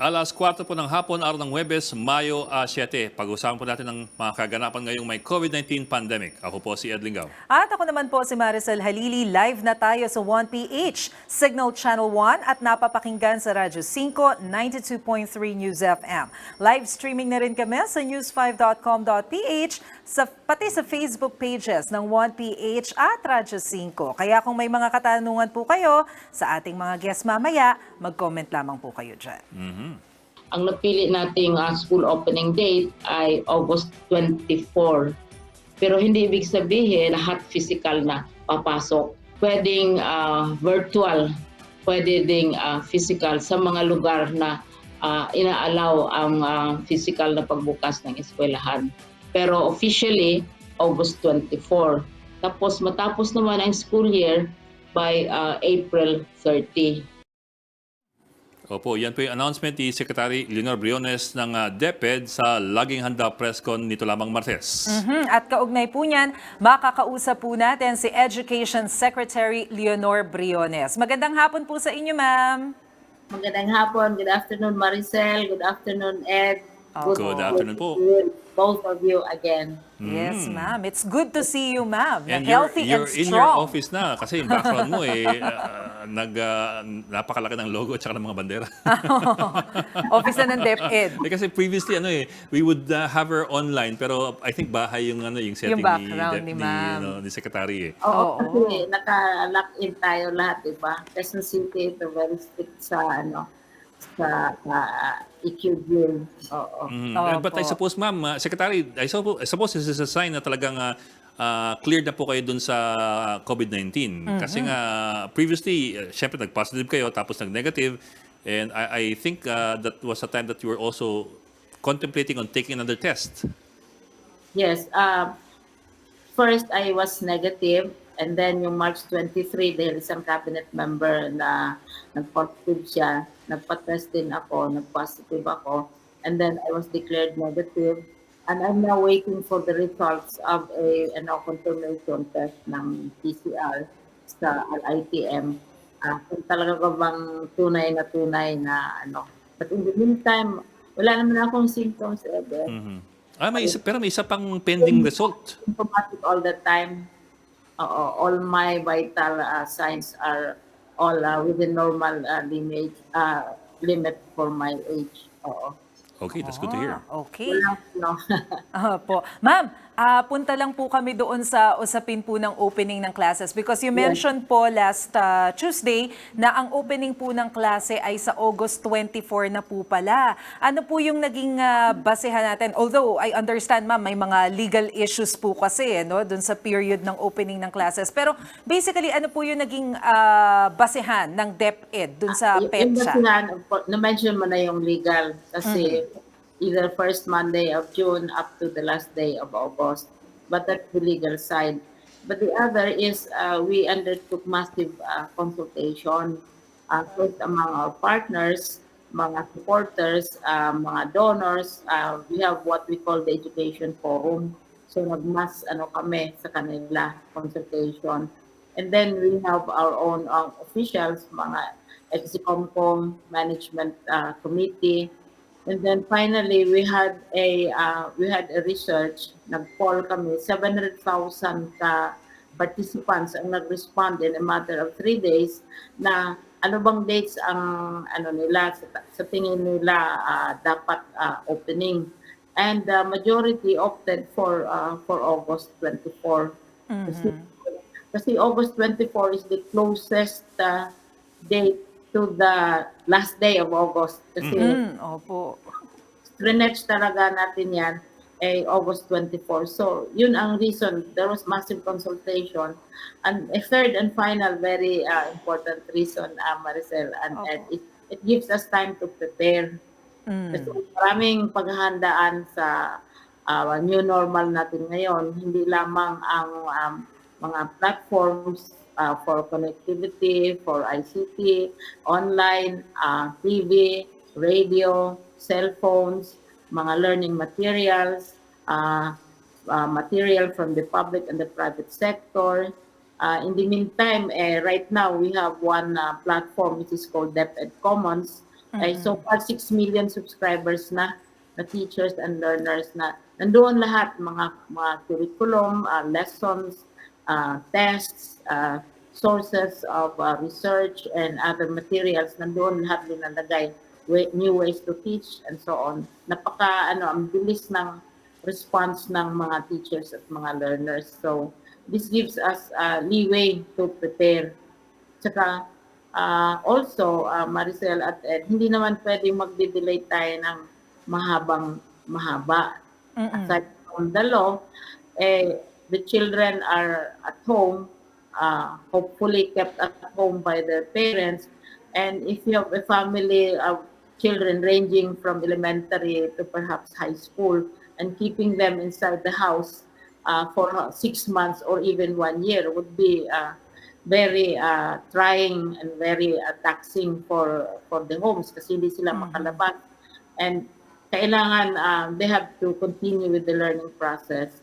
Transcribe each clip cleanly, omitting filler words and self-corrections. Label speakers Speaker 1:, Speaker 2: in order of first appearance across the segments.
Speaker 1: 4:00 po ng hapon, araw ng Huwebes, Mayo 7. Pag-usapan po natin ng mga kaganapan ngayong may COVID-19 pandemic. Ako po si Ed Linggong.
Speaker 2: At ako naman po si Maricel Halili. Live na tayo sa 1PH, Signal Channel 1 at napapakinggan sa Radyo 5, 92.3 News FM. Live streaming na rin kami sa news5.com.ph, pati sa Facebook pages ng 1PH at Radyo 5. Kaya kung may mga katanungan po kayo sa ating mga guests mamaya, mag-comment lamang po kayo dyan.
Speaker 3: Ang napili nating school opening date ay August 24. Pero hindi ibig sabihin lahat physical na papasok. Pwedeng virtual, pwede ding physical sa mga lugar na inaalaw ang physical na pagbukas ng eskwelahan. Pero officially, August 24. Tapos matapos naman ang school year by April 30.
Speaker 1: Opo, yan po yung announcement ni Secretary Leonor Briones ng DepEd sa Laging Handa Press Con nito lamang Martes.
Speaker 2: At kaugnay po niyan, makakausap po natin si Education Secretary Leonor Briones. Magandang hapon po sa inyo, ma'am.
Speaker 3: Magandang hapon. Good afternoon, Maricel. Good afternoon, Ed.
Speaker 1: Good afternoon po.
Speaker 3: Both of you again.
Speaker 2: Yes, ma'am. It's good to see you, ma'am.
Speaker 1: And
Speaker 2: Healthy
Speaker 1: you're
Speaker 2: and
Speaker 1: in
Speaker 2: strong.
Speaker 1: your office na kasi yung background mo napakalaki ng logo at saka ng mga bandera.
Speaker 2: Office na ng DepEd.
Speaker 1: Kasi previously we would have her online pero I think bahay yung setting
Speaker 2: Yung background ni ma'am.
Speaker 1: ni Secretary.
Speaker 3: Oo, kasi naka-lock in tayo lahat, di ba? Quezon City, ito very strict sa sa EQB. Oo.
Speaker 1: But I suppose, ma'am, Secretary, I suppose this is a sign na talagang cleared na po kayo dun sa COVID-19. Kasi nga, previously, syempre nag-positive kayo, tapos nag-negative. And I think that was a time that you were also contemplating on taking another test.
Speaker 3: Yes. First, I was negative. And then yung March 23, dahil isang cabinet member na nag-positive siya, nagpa-test din ako, nag-positive ako. And then I was declared negative. And I'm now waiting for the results of a confirmation test ng PCR sa LITM. Kung talaga ba bang tunay na But in the meantime, wala naman akong symptoms ever.
Speaker 1: Pero may isa pang pending result.
Speaker 3: Symptomatic all the time. All my vital signs are all within normal limit for my age.
Speaker 1: Okay, that's good to hear.
Speaker 2: Okay.
Speaker 3: No.
Speaker 2: Po. Ma'am, punta lang po kami doon sa usapin po ng opening ng classes because you mentioned po last Tuesday na ang opening po ng klase ay sa August 24 na po pala. Ano po yung naging basehan natin? Although I understand, ma'am, may mga legal issues po kasi doon sa period ng opening ng classes. Pero basically, ano po yung naging basehan ng DepEd doon sa PEPSA?
Speaker 3: Na-mention mo na yung legal kasi either first Monday of June up to the last day of August. But that's the legal side. But the other is we undertook massive consultation first among our partners, mga supporters, mga donors. We have what we call the education forum. So nagmas kami sa kanila consultation. And then we have our own officials, mga Exicomcom Management Committee. And then finally, we had a research. Nag-poll kami, 700,000 participants ang nag-respond in a matter of 3 days na ano bang dates ang nila sa tingin nila dapat opening. And the majority opted for August 24. Kasi August 24 is the closest date to the last day of August. Kasi
Speaker 2: Opo.
Speaker 3: Stretch talaga natin yan August 24. So yun ang reason. There was massive consultation. And a third and final very important reason, Maricel and Ed, it gives us time to prepare. Kasi maraming paghahandaan sa new normal natin ngayon. Hindi lamang ang mga platforms for connectivity, for ICT, online, TV, radio, cell phones, mga learning materials, material from the public and the private sector. In the meantime, right now we have one platform which is called DepEd Commons, Ay, so far 6 million subscribers na teachers and learners na nandoon lahat mga curriculum, lessons, tests, sources of research and other materials nandoon lahat nilalagay, new ways to teach and so on. Ang bilis ng response ng mga teachers at mga learners. So this gives us leeway to prepare. Tsaka also, Maricel at Ed, hindi naman pwedeng magde-delay tayo ng mahaba. Aside from the law, the children are at home, hopefully kept at home by their parents. And if you have a family of children ranging from elementary to perhaps high school and keeping them inside the house for 6 months or even 1 year would be very trying and very taxing for the homes kasi hindi sila makalabas. And kailangan they have to continue with the learning process.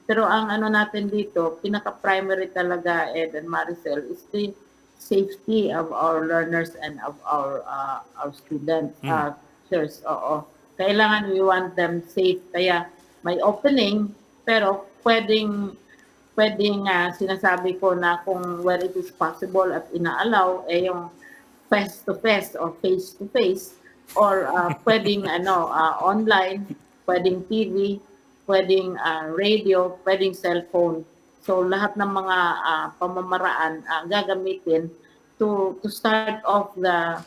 Speaker 3: Pero ang natin dito, pinaka-primary talaga, Ed and Maricel, is the safety of our learners and of our students, teachers. Oo. Kailangan we want them safe. Kaya may opening, pero pwedeng sinasabi ko na kung where it is possible at inaalaw, yung face-to-face or face-to-face or pwedeng online, pwedeng TV, pwedeng radio, pwedeng cellphone. So lahat ng mga pamamaraan gagamitin to start off the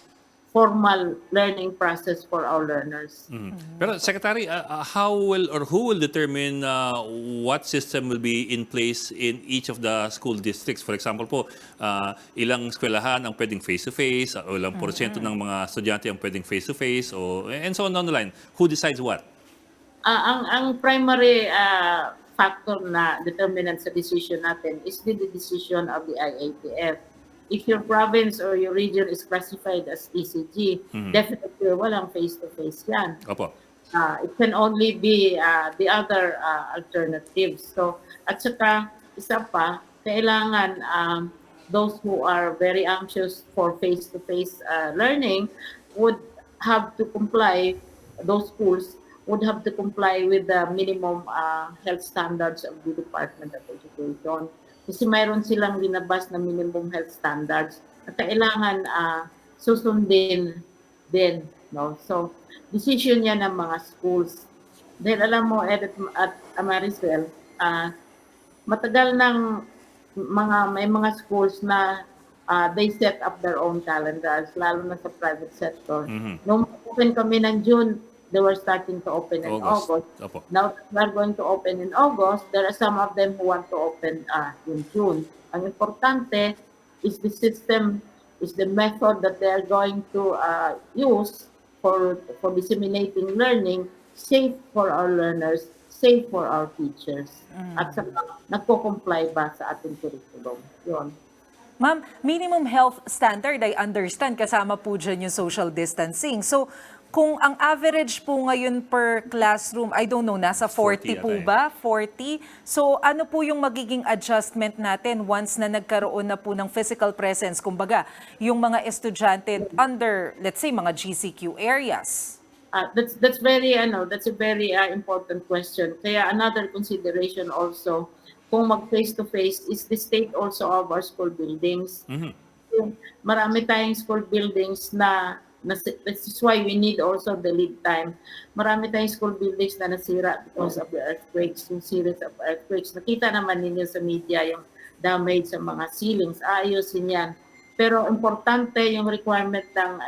Speaker 3: formal learning process for our learners.
Speaker 1: Pero Secretary, how will or who will determine what system will be in place in each of the school districts? For example po, ilang eskwelahan ang pwedeng face-to-face, o ilang porsyento ng mga estudyante ang pwedeng face-to-face, and so on down the line. Who decides what?
Speaker 3: Ang primary factor na determinant sa decision natin is the decision of the IATF. If your province or your region is classified as ECG, definitely walang face-to-face yan.
Speaker 1: Opo.
Speaker 3: It can only be the other alternatives. So, at saka, isa pa, kailangan those who are very anxious for face-to-face learning would have to comply, those schools would have to comply with the minimum health standards of the Department of Education. Kasi mayroon silang linabas na minimum health standards na kailangan susundin din. No? So, decision yan ng mga schools. Dahil alam mo, Ed at Maricel, matagal ng may mga schools na they set up their own calendars, lalo na sa private sector. Nung open kami ng June, they were starting to open in August. Now we are going to open in August. There are some of them who want to open in June. Ang importante is the system, is the method that they are going to use for disseminating learning, safe for our learners, safe for our teachers. At saka nagko-comply ba sa ating curriculum. Yun.
Speaker 2: Ma'am, minimum health standard, I understand, kasama po dyan yung social distancing. So, kung ang average po ngayon per classroom, I don't know, nasa 40 po ba? 40? So ano po yung magiging adjustment natin once na nagkaroon na po ng physical presence, kumbaga, yung mga estudyante under, let's say, mga GCQ areas?
Speaker 3: That's a very important question. Kaya another consideration also, kung mag face-to-face, is the state also of our school buildings. Marami tayong school buildings na this is why we need also the lead time. Marami tayong school buildings na nasira because of the earthquakes, yung series of earthquakes. Nakita naman ninyo sa media yung damage sa mga ceilings. Ayusin yan. Pero importante yung requirement ng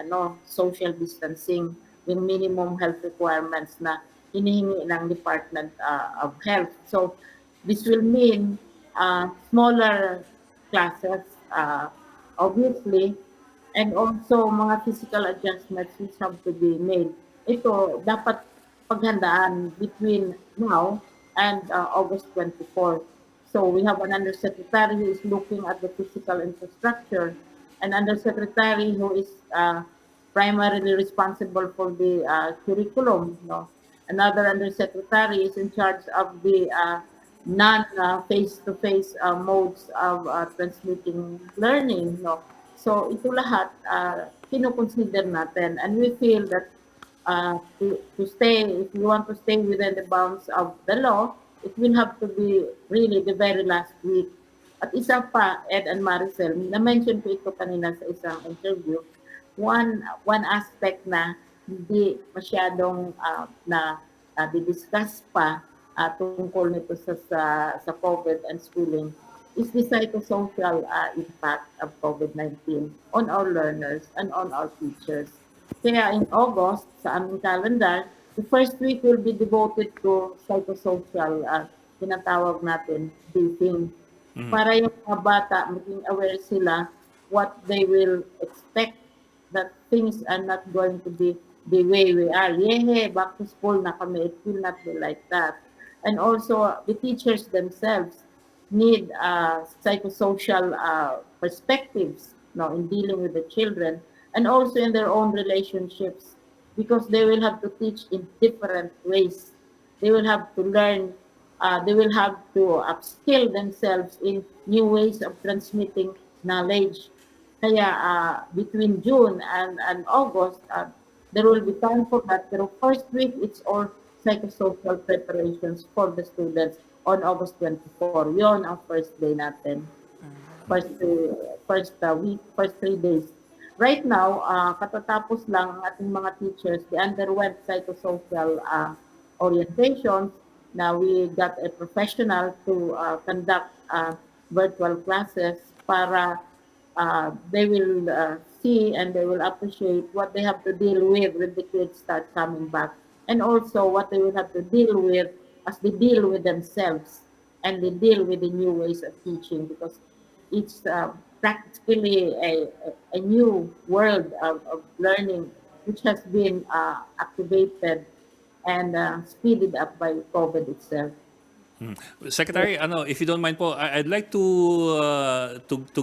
Speaker 3: social distancing, yung minimum health requirements na hinihingi ng Department of Health. So this will mean smaller classes, obviously, and also mga physical adjustments which have to be made. Ito dapat paghandaan between now and August 24. So we have an undersecretary who is looking at the physical infrastructure, an undersecretary who is primarily responsible for the curriculum. No? Another undersecretary is in charge of the non-face-to-face modes of transmitting learning. No? So ito lahat, kinoconsider natin, and we feel that to stay, if you want to stay within the bounds of the law, it will have to be really the very last week. At isa pa, Ed and Maricel, na-mention ko ito kanina sa isang interview, one aspect na hindi masyadong di-discuss pa tungkol nito sa COVID and schooling is the psychosocial impact of COVID-19 on our learners and on our teachers. Kaya in August, sa aming calendar, the first week will be devoted to psychosocial, tinatawag natin, briefing. Para yung mga bata, maging aware sila what they will expect, that things are not going to be the way we are. Yeah, back to school na kami. It will not be like that. And also, the teachers themselves need psychosocial perspectives, in dealing with the children, and also in their own relationships, because they will have to teach in different ways. They will have to learn, they will have to upskill themselves in new ways of transmitting knowledge. Kaya between June and August, there will be time for that. Pero first week, it's all psychosocial preparations for the students on August 24. Yon ang first day natin. First week, first 3 days. Right now, katatapos lang ang ating mga teachers, they underwent psychosocial orientations. Now we got a professional to conduct virtual classes para they will see and they will appreciate what they have to deal with when the kids start coming back, and also what they will have to deal with as they deal with themselves and they deal with the new ways of teaching, because it's practically a new world of learning which has been activated and speeded up by COVID itself.
Speaker 1: Secretary, if you don't mind po, I'd like to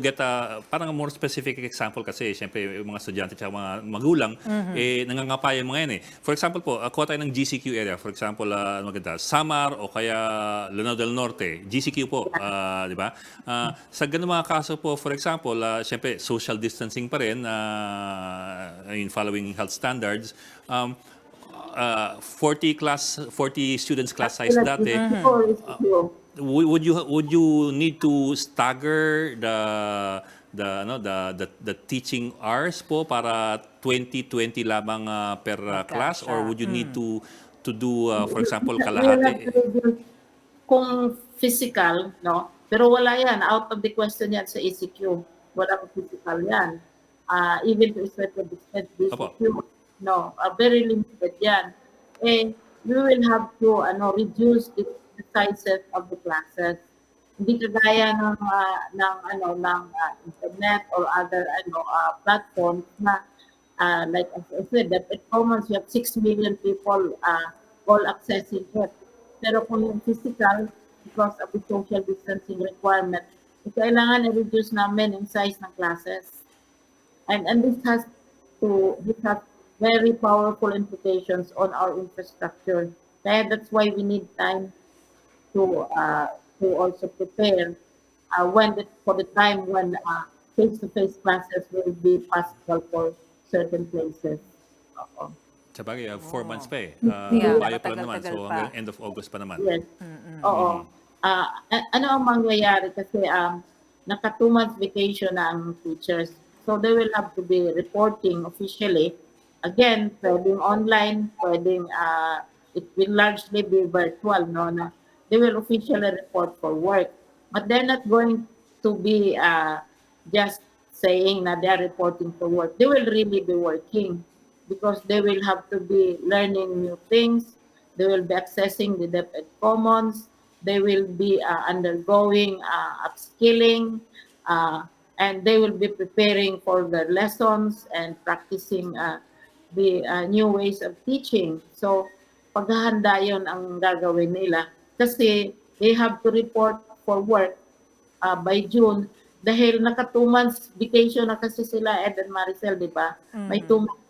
Speaker 1: get parang a more specific example, kasi syempre yung mga estudyante at mga magulang nangangapaya mga yan eh. For example po, kuha tayo ng GCQ area. For example, Samar o kaya Lanao del Norte, GCQ po, di ba? Sa ganung mga kaso po, for example, syempre social distancing pa rin in following health standards. 40 students class size dati. Would you need to stagger the teaching hours po para 20 lamang per class, or would you need to do for example kalahati?
Speaker 3: Kung physical, no? Pero wala yan, out of the question yan sa ECQ. Wala kung physical yan. Even to a certain extent, ECQ, no, very limited yan. And we will have to reduce the sizes of the classes. Hindi kagaya ng internet or other platforms na like as I said, that at Commons you have 6 million people all accessing it. Pero kung yung physical, because of the social distancing requirement, kailangan i-reduce namin yung size ng classes. And this has very powerful implications on our infrastructure. That's why we need time to also prepare for the time when face-to-face classes will be possible for certain places.
Speaker 1: Sabagay, 4 months pa eh.
Speaker 2: Yeah,
Speaker 1: Mayo pa lang naman,
Speaker 2: matagal-tagal
Speaker 1: so
Speaker 2: pa.
Speaker 1: hanggang end of August pa naman.
Speaker 3: Yes. Oo. Ano ang mangyayari kasi naka 2 months vacation na ang teachers. So they will have to be reporting officially. Again, pwedeng online, pwedeng it will largely be virtual, no? Na they will officially report for work. But they're not going to be just saying na they're reporting for work. They will really be working because they will have to be learning new things. They will be accessing the DepEd Commons. They will be undergoing upskilling, and they will be preparing for their lessons and practicing the new ways of teaching. So, paghahanda yun ang gagawin nila. Kasi they have to report for work by June dahil naka 2 months vacation na kasi sila, Ed and Maricel, di ba? May 2 months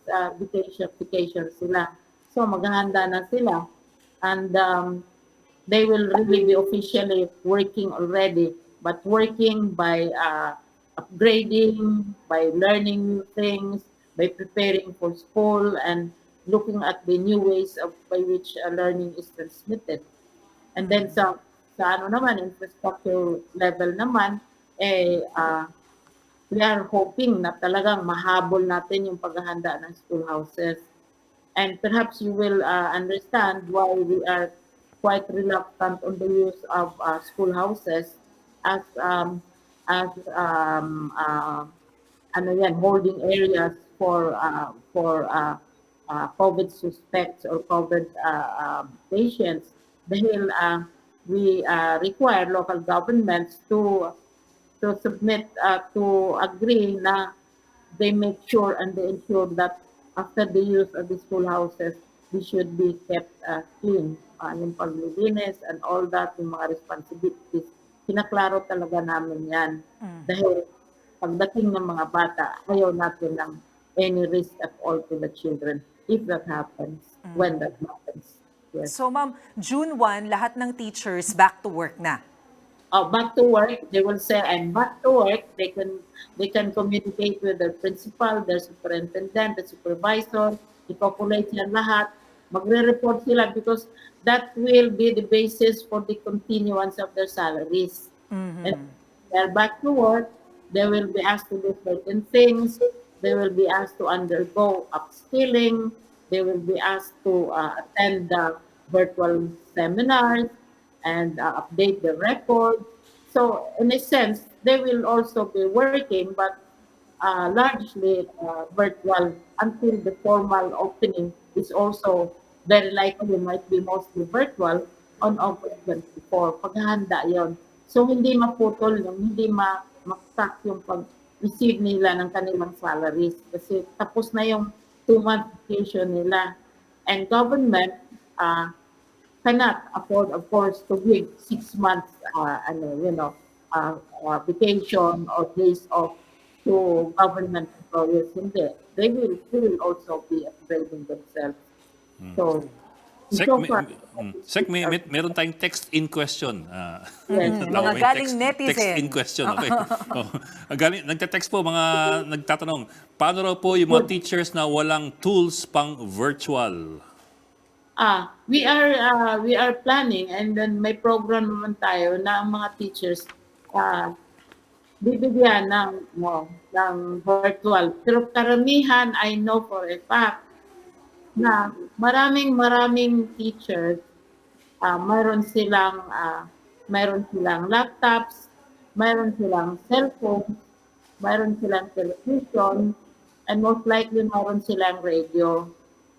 Speaker 3: vacation sila. So, maghahanda na sila. And they will really be officially working already, but working by upgrading, by learning new things, by preparing for school, and looking at the new ways of by which learning is transmitted. And then sa ano naman, infrastructure level naman, we are hoping na talagang mahabol natin yung paghahanda ng schoolhouses. And perhaps you will understand why we are quite reluctant on the use of schoolhouses as as ano yan, holding areas for COVID suspects or COVID patients dahil we require local governments to submit to agree na they make sure and they ensure that after the use of the schoolhouses, they should be kept clean. Yung paglilinis and all that, yung mga responsibilities, pinaklaro talaga namin yan. Dahil pagdating ng mga bata, ayaw natin ng any risk at all to the children if that happens, when that happens. Yes.
Speaker 2: So ma'am, June 1, lahat ng teachers back to work na.
Speaker 3: Back to work, they will say, I'm back to work. They can communicate with their principal, their superintendent, the supervisor, i-populate yan lahat. Magre-report sila because that will be the basis for the continuance of their salaries. And they're back to work, they will be asked to do certain things, they will be asked to undergo upskilling, they will be asked to attend the virtual seminars, and update the record. So in a sense, they will also be working, but largely virtual until the formal opening is also very likely might be mostly virtual on August 24. Paghahanda yon. So hindi maputol yung hindi maksak yung pag-receive nila ng kanilang salaries kasi tapos na yung 2-month vacation nila. And government cannot afford, of course, to give 6 months, vacation or days off to government employees. Hindi. They will also be upgrading themselves. So,
Speaker 1: Sec,
Speaker 3: so far,
Speaker 1: meron tayong text-in question.
Speaker 3: yes.
Speaker 2: Mga galing netizen.
Speaker 1: Text-in question, okay. Nagte-text po, mga nagtatanong, paano raw po yung mga teachers na walang tools pang virtual?
Speaker 3: We are planning and then may program naman tayo na ang mga teachers bibigyan ng virtual. Pero karamihan, I know for a fact na maraming teachers mayroon silang laptops, mayroon silang cellphones, mayroon silang television, and most likely mayroon silang radio.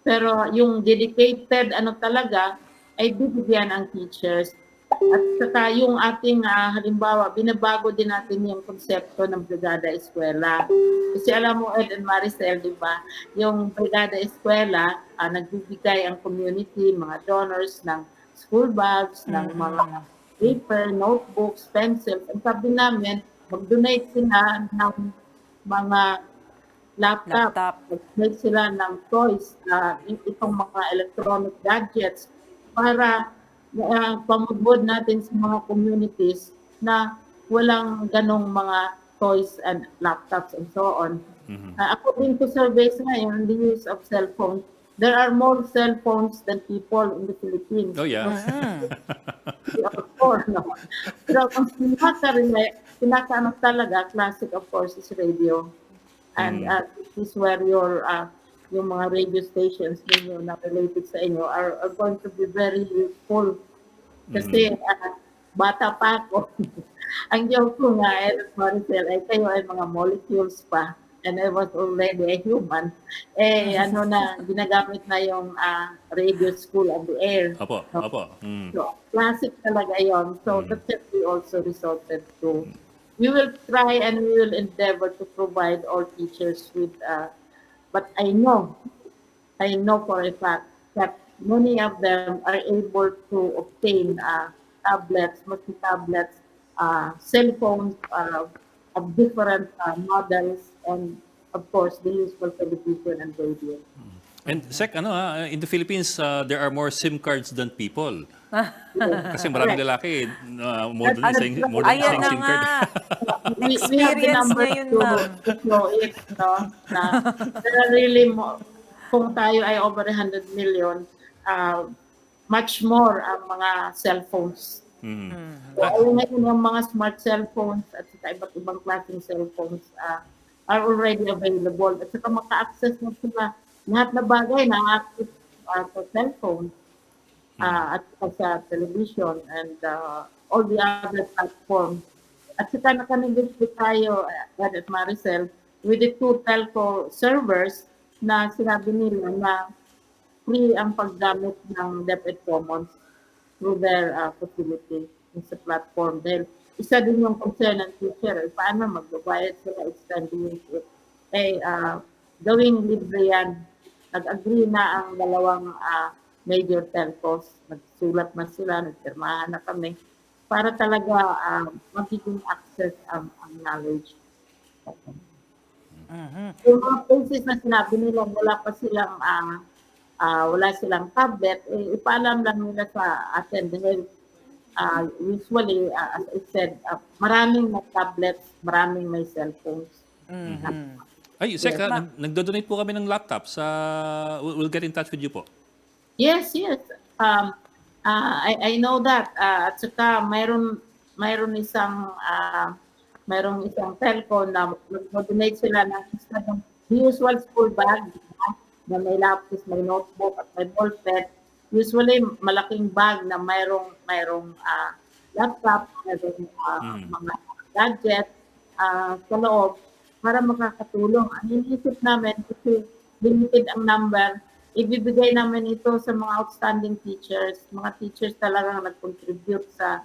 Speaker 3: Pero yung dedicated talaga ay bibigyan ang teachers. At saka yung ating halimbawa, binabago din natin yung konsepto ng Brigada-Eskwela. Kasi alam mo, Ed and Maricel, di ba? Yung Brigada-Eskwela, nagbibigay ang community, mga donors ng school bags, ng mga paper, notebooks, pencils. Ang sabi namin, mag-donate sila ng mga laptop. Mag sila ng toys, itong mga electronic gadgets para pamubod natin sa mga communities na walang ganong mga toys and laptops and so on. According to surveys ngayon, the use of cell phones, there are more cell phones than people in the Philippines.
Speaker 1: Oh yeah.
Speaker 3: Of course, no. Pero ang pinaka talaga, classic of course, is radio. And this is where yung mga radio stations ninyo na related sa inyo are going to be very useful. Kasi bata pa ako. Ang joke ko nga, Maricel, ay kayo ay mga molecules pa. And I was already a human. Ginagamit na yung radio school of the air.
Speaker 1: Opo.
Speaker 3: So, classic talaga yon. So, that's what we also resorted to. We will try and we will endeavor to provide all teachers with, but I know for a fact that many of them are able to obtain tablets, multi-tablets, cell phones of different models, and of course the useful television and radio.
Speaker 1: And Sec, in the Philippines, there are more SIM cards than people. Kasi maraming lalaki, more than
Speaker 2: Ayan
Speaker 1: isang
Speaker 2: na
Speaker 1: SIM
Speaker 2: nga.
Speaker 1: card.
Speaker 3: We have the
Speaker 2: Experience
Speaker 3: number
Speaker 2: niya yun,
Speaker 3: to
Speaker 2: ma'am.
Speaker 3: show it, no? Na there are really more, kung tayo ay over 100 million, much more ang mga cellphones. So, ayun ngayon yung mga smart cellphones at saka iba't ibang klaseng cellphones are already available. At saka maka-access na sila lahat na bagay na access sa cellphone at saka sa television and all the other platforms. At saka nakanegosyo tayo, Ed at Maricel, with the two telco servers na sinabi nila na free ang paggamit ng DepEd Commons through their facility sa platform. Dahil isa din yung concern ng teacher, paano magbabayad sila extending it. Gawing libre yan. Nag-agree na ang dalawang major telcos. Nagsulat na sila, nagpirmahan na kami para talaga magiging access ang knowledge. Yung mga places na sinabi nila wala silang tablet, ipaalam lang nila sa atin dahil usually, as I said, maraming may tablets, maraming may cellphones.
Speaker 1: Ay, Sec, nagdo-donate po kami ng laptop. We'll get in touch with you po.
Speaker 3: Yes. I know that. At saka mayroong isang telco na nag-donate sila ng isa ng usual school bag na may lapis, may notebook at may ballpen. Usually malaking bag na mayroong laptop, mayroong mga gadget sa loob para makakatulong. Ang iniisip namin kasi limited ang number, ibibigay namin ito sa mga outstanding teachers. Mga teachers talagang nag-contribute sa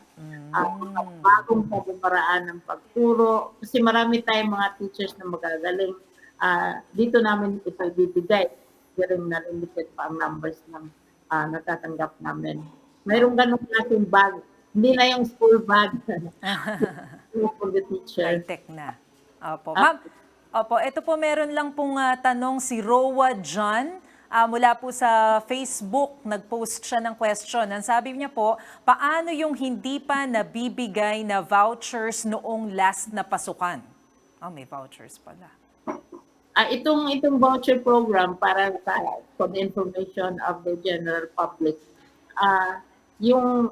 Speaker 3: bagong pagpaparaan ng pagturo. Kasi marami tayong mga teachers na magagaling. Dito namin ito ibibigay. Pero na limited pa ang numbers ng natatanggap namin. Mayroong ganong klaseng bag. Hindi na yung school bag. For the teacher.
Speaker 2: High-tech na. Opo. Ma'am, ito po meron lang pong tanong si Rowa John. Mula po sa Facebook, nag-post siya ng question. Ang sabi niya po, paano yung hindi pa nabibigay na vouchers noong last na pasukan? May vouchers pala.
Speaker 3: Itong voucher program para for the information of the general public, yung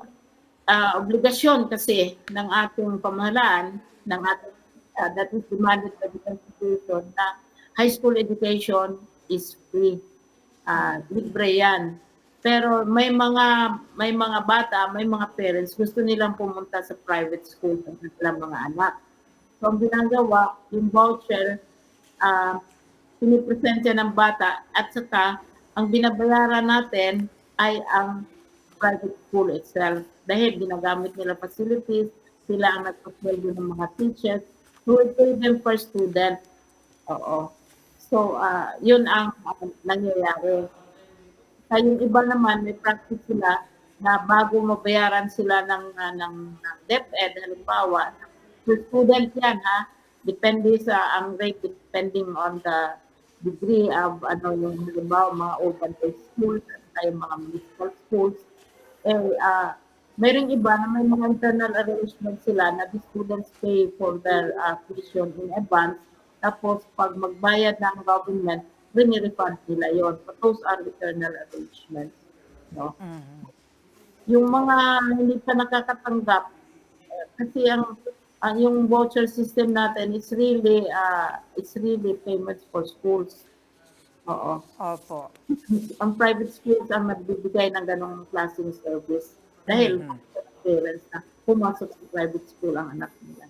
Speaker 3: obligasyon kasi ng ating pamahalaan, that is demanded by the Constitution, na high school education is free. Libre yan. Pero may mga bata, may mga parents gusto nilang pumunta sa private school ng kanilang mga anak. So ang ginagawa, yung voucher, pinipresensya ng bata at saka ang binabayaran natin ay ang private school itself. Dahil ginagamit nila facilities, sila ang nagpapweldo ng mga teachers who will pay them per student. Oo. So, yun ang nangyayari. Sa yung iba naman, may practice sila na bago mabayaran sila ng DepEd, halimbawa, per student yan, depende sa ang rate, depending on the degree of yung halimbawa mga open day schools at yung mga municipal schools. Mayroong iba na may mga internal arrangement sila na the students pay for their tuition in advance. Tapos pag magbayad ng government, refund nila yon. But those are internal arrangements. No? Yung mga hindi pa nakakatanggap, kasi yung voucher system natin is really payments for schools. Oo.
Speaker 2: Opo.
Speaker 3: Ang private schools ang nagbibigay ng ganong klaseng service dahil parents na pumasok sa private school ang anak nila.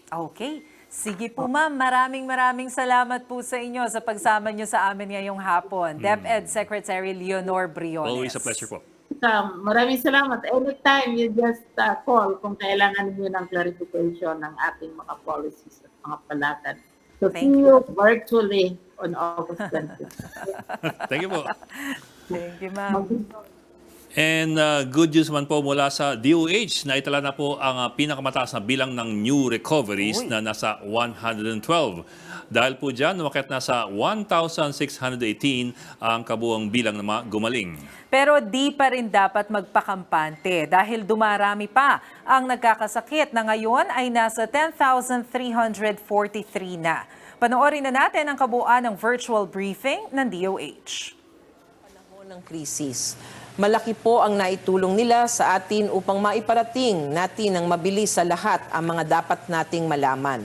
Speaker 2: Okay. Sige po ma'am, maraming salamat po sa inyo sa pagsama nyo sa amin ngayong hapon. DepEd Secretary Leonor Briones.
Speaker 1: Always a pleasure po.
Speaker 3: Maraming salamat. Anytime you just call kung kailangan niyo ng clarification ng ating mga policies at mga palakad. So see you virtually on August 20.
Speaker 1: Thank you po.
Speaker 2: Thank you, ma'am.
Speaker 1: And good news man po mula sa DOH na itala na po ang pinakamataas na bilang ng new recoveries na nasa 112. Dahil po dyan, umakyat na sa 1,618 ang kabuang bilang na mga gumaling.
Speaker 2: Pero di pa rin dapat magpakampante dahil dumarami pa ang nagkakasakit na ngayon ay nasa 10,343 na. Panoorin na natin ang kabuuan ng virtual briefing ng DOH.
Speaker 4: Panahon ng krisis. Malaki po ang naitulong nila sa atin upang maiparating natin ng mabilis sa lahat ang mga dapat nating malaman.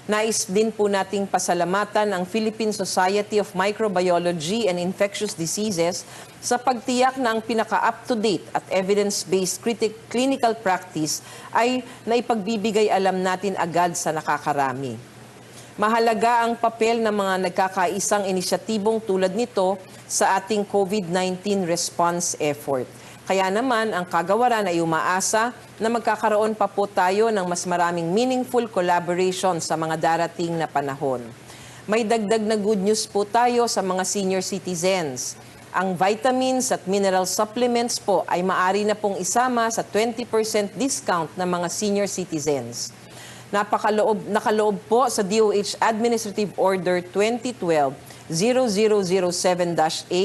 Speaker 4: Nais din po nating pasalamatan ang Philippine Society of Microbiology and Infectious Diseases sa pagtiyak na ang pinaka-up-to-date at evidence-based clinical practice ay naipagbibigay alam natin agad sa nakakarami. Mahalaga ang papel ng mga nagkakaisang inisyatibong tulad nito sa ating COVID-19 response effort. Kaya naman, ang kagawaran ay umaasa na magkakaroon pa po tayo ng mas maraming meaningful collaboration sa mga darating na panahon. May dagdag na good news po tayo sa mga senior citizens. Ang vitamins at mineral supplements po ay maaari na pong isama sa 20% discount ng mga senior citizens. Nakaloob po sa DOH Administrative Order 2012-0007-A,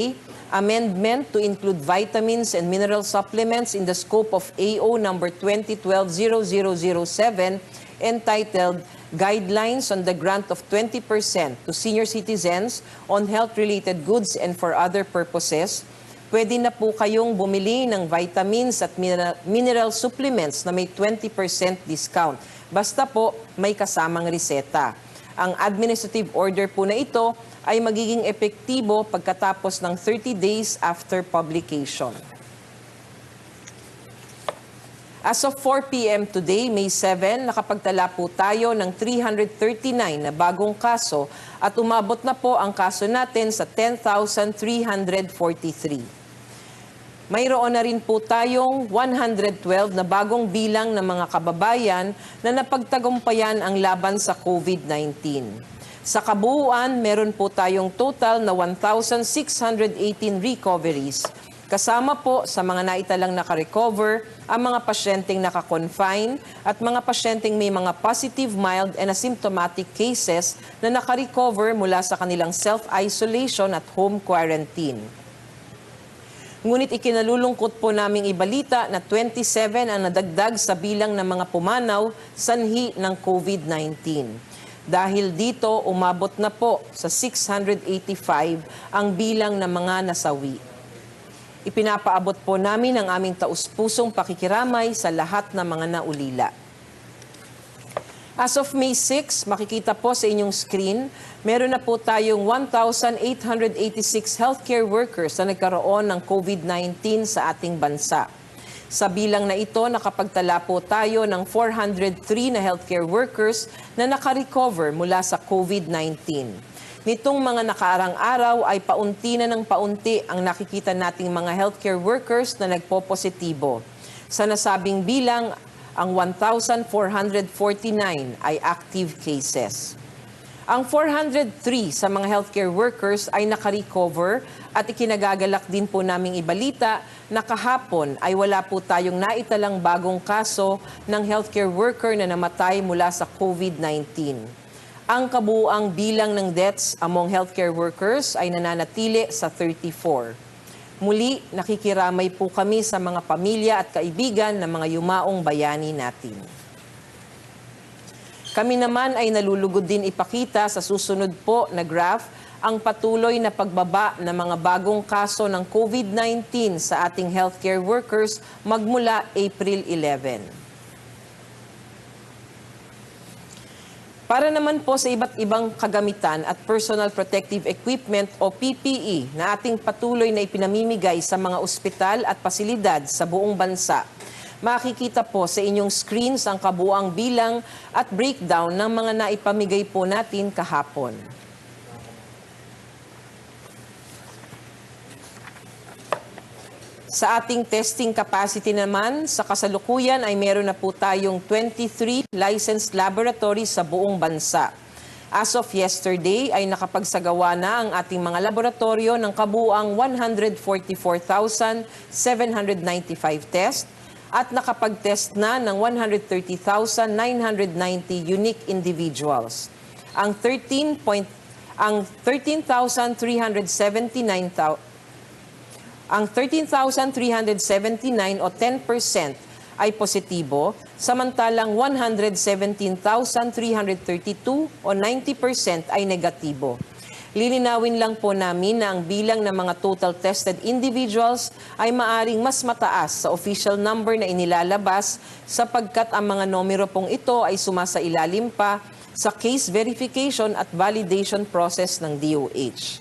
Speaker 4: amendment to include vitamins and mineral supplements in the scope of AO number 2012-0007 entitled Guidelines on the Grant of 20% to Senior Citizens on Health-Related Goods and for Other Purposes. Pwede na po kayong bumili ng vitamins at mineral supplements na may 20% discount. Basta po may kasamang reseta. Ang administrative order po na ito ay magiging epektibo pagkatapos ng 30 days after publication. As of 4 p.m. today, May 7, nakapagtala po tayo ng 339 na bagong kaso at umabot na po ang kaso natin sa 10,343. Mayroon na rin po tayong 112 na bagong bilang ng mga kababayan na napagtagumpayan ang laban sa COVID-19. Sa kabuuan, meron po tayong total na 1,618 recoveries. Kasama po sa mga naitalang nakarecover, ang mga pasyenteng nakakonfine at mga pasyenteng may mga positive, mild and asymptomatic cases na nakarecover mula sa kanilang self-isolation at home quarantine. Ngunit ikinalulungkot po naming ibalita na 27 ang nadagdag sa bilang ng mga pumanaw sanhi ng COVID-19. Dahil dito, umabot na po sa 685 ang bilang ng mga nasawi. Ipinapaabot po namin ang aming taus-pusong pakikiramay sa lahat ng mga naulila. As of May 6, makikita po sa inyong screen, meron na po tayong 1,886 healthcare workers na nagkaroon ng COVID-19 sa ating bansa. Sa bilang na ito, nakapagtala po tayo ng 403 na healthcare workers na nakarecover mula sa COVID-19. Nitong mga nakaarang araw ay paunti na ng paunti ang nakikita nating mga healthcare workers na nagpo-positibo. Sa nasabing bilang, ang 1,449 ay active cases. Ang 403 sa mga healthcare workers ay nakarecover at ikinagagalak din po naming ibalita na kahapon ay wala po tayong naitalang bagong kaso ng healthcare worker na namatay mula sa COVID-19. Ang kabuuang bilang ng deaths among healthcare workers ay nananatili sa 34. Muli, nakikiramay po kami sa mga pamilya at kaibigan ng mga yumaong bayani natin. Kami naman ay nalulugod din ipakita sa susunod po na graph ang patuloy na pagbaba ng mga bagong kaso ng COVID-19 sa ating healthcare workers magmula April 11. Para naman po sa iba't ibang kagamitan at personal protective equipment o PPE na ating patuloy na ipinamimigay sa mga ospital at pasilidad sa buong bansa. Makikita po sa inyong screens ang kabuuang bilang at breakdown ng mga naipamigay po natin kahapon. Sa ating testing capacity naman, sa kasalukuyan ay meron na po tayong 23 licensed laboratories sa buong bansa. As of yesterday ay nakapagsagawa na ang ating mga laboratorio ng kabuuang 144,795 tests at nakapag-test na ng 130,990 unique individuals. Ang 13,379 o 10% ay positibo, samantalang 117,332 o 90% ay negatibo. Lilinawin lang po namin na ang bilang ng mga total tested individuals ay maaring mas mataas sa official number na inilalabas sapagkat ang mga numero pong ito ay sumasailalim pa sa case verification at validation process ng DOH.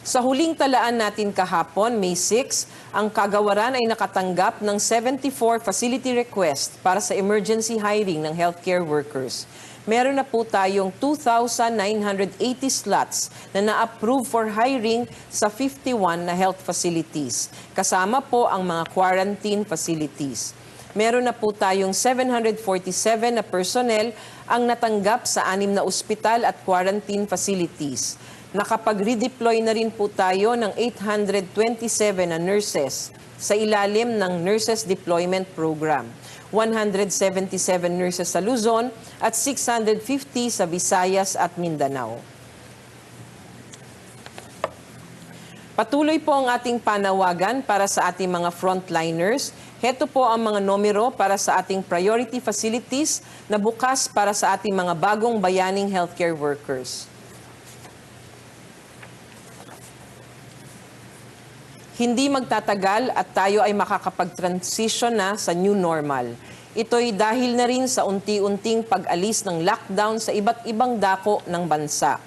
Speaker 4: Sa huling talaan natin kahapon, May 6, ang kagawaran ay nakatanggap ng 74 facility requests para sa emergency hiring ng healthcare workers. Meron na po tayong 2,980 slots na na-approve for hiring sa 51 na health facilities. Kasama po ang mga quarantine facilities. Meron na po tayong 747 na personnel ang natanggap sa 6 na ospital at quarantine facilities. Nakapag-redeploy na rin po tayo ng 827 na nurses sa ilalim ng Nurses Deployment Program. 177 nurses sa Luzon at 650 sa Visayas at Mindanao. Patuloy po ang ating panawagan para sa ating mga frontliners. Heto po ang mga numero para sa ating priority facilities na bukas para sa ating mga bagong bayaning healthcare workers. Hindi magtatagal at tayo ay makakapag-transition na sa new normal. Ito'y dahil na rin sa unti-unting pag-alis ng lockdown sa iba't ibang dako ng bansa.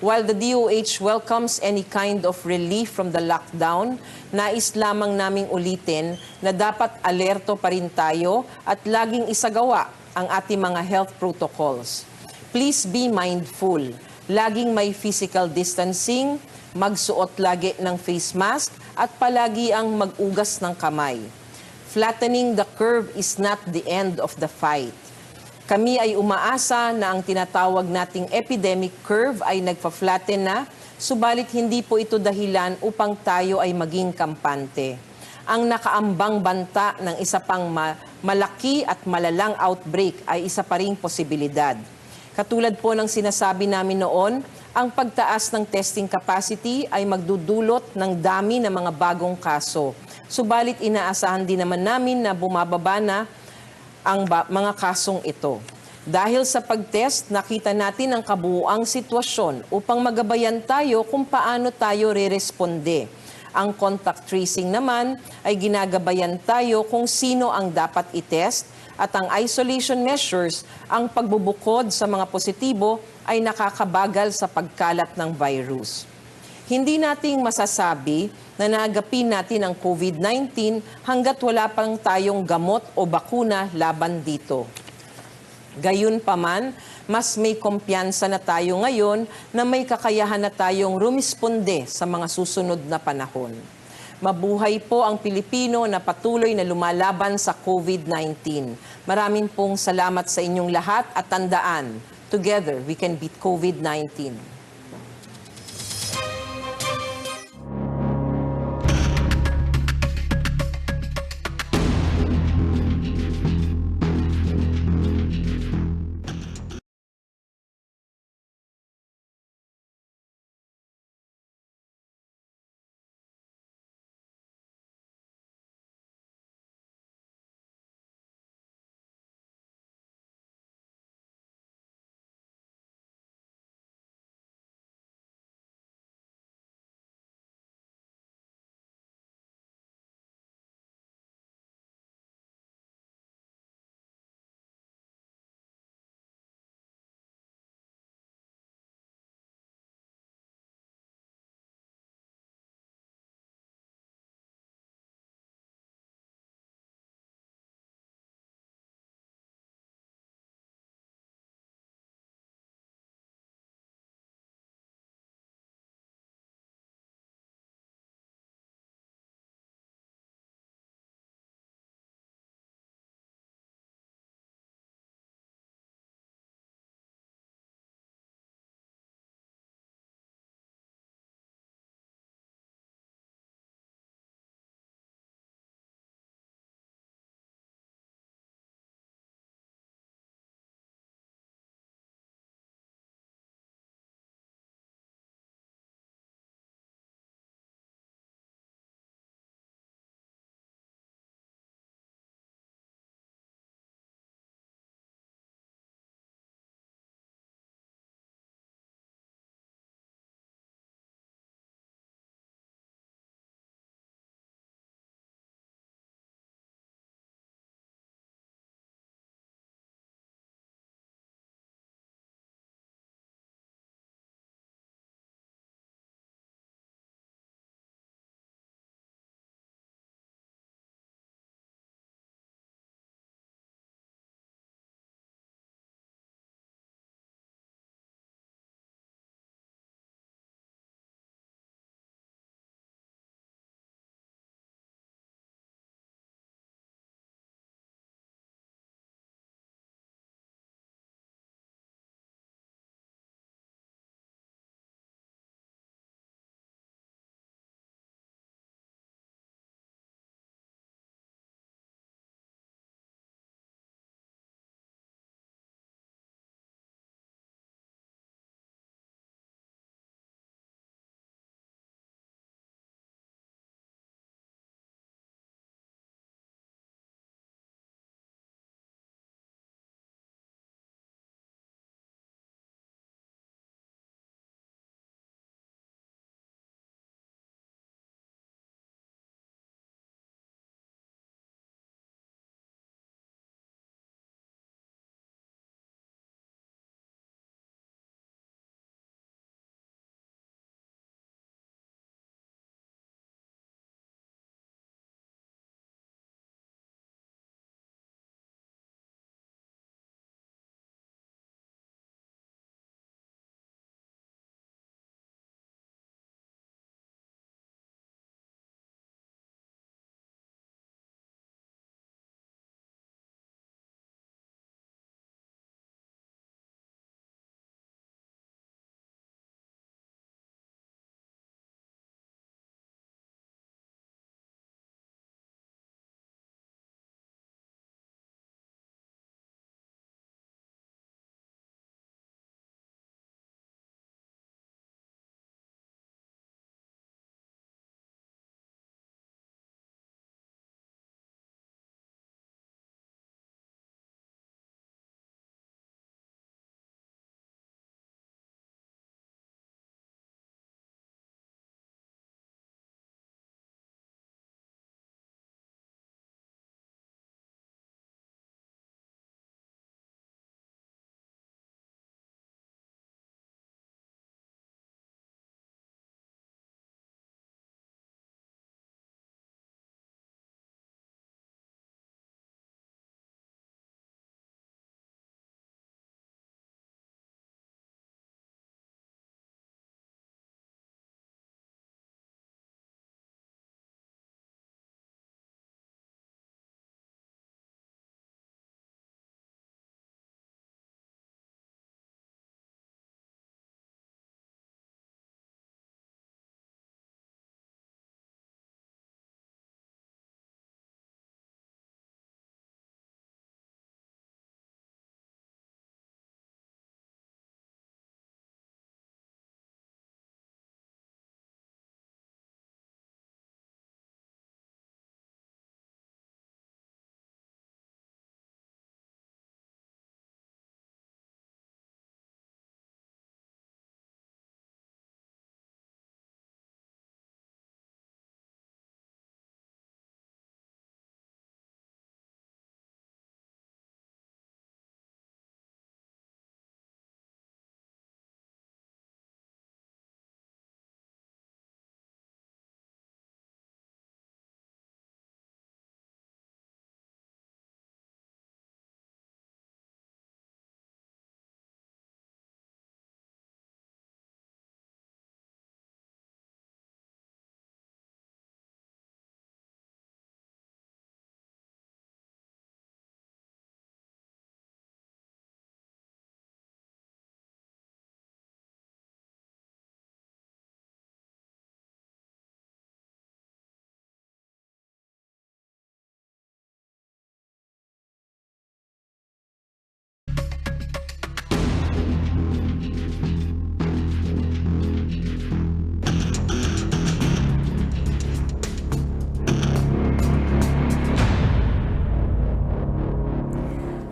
Speaker 4: While the DOH welcomes any kind of relief from the lockdown, nais lamang naming ulitin na dapat alerto pa rin tayo at laging isagawa ang ating mga health protocols. Please be mindful. Laging may physical distancing, magsuot lagi ng face mask at palagi ang mag-ugas ng kamay. Flattening the curve is not the end of the fight. Kami ay umaasa na ang tinatawag nating epidemic curve ay nagpa-flatten na, subalit hindi po ito dahilan upang tayo ay maging kampante. Ang nakaambang banta ng isa pang malaki at malalang outbreak ay isa pa ring posibilidad. Katulad po ng sinasabi namin noon, ang pagtaas ng testing capacity ay magdudulot ng dami ng mga bagong kaso. Subalit inaasahan din naman namin na bumababa na ang mga kasong ito. Dahil sa pagtest, nakita natin ang kabuuang sitwasyon upang magabayan tayo kung paano tayo re-responde. Ang contact tracing naman ay ginagabayan tayo kung sino ang dapat itest at ang isolation measures, ang pagbubukod sa mga positibo ay nakakabagal sa pagkalat ng virus. Hindi nating masasabi na naagapin natin ang COVID-19 hanggat wala pang tayong gamot o bakuna laban dito. Gayunpaman, mas may kumpiyansa na tayo ngayon na may kakayahan na tayong rumisponde sa mga susunod na panahon. Mabuhay po ang Pilipino na patuloy na lumalaban sa COVID-19. Maraming pong salamat sa inyong lahat at tandaan, together we can beat COVID-19.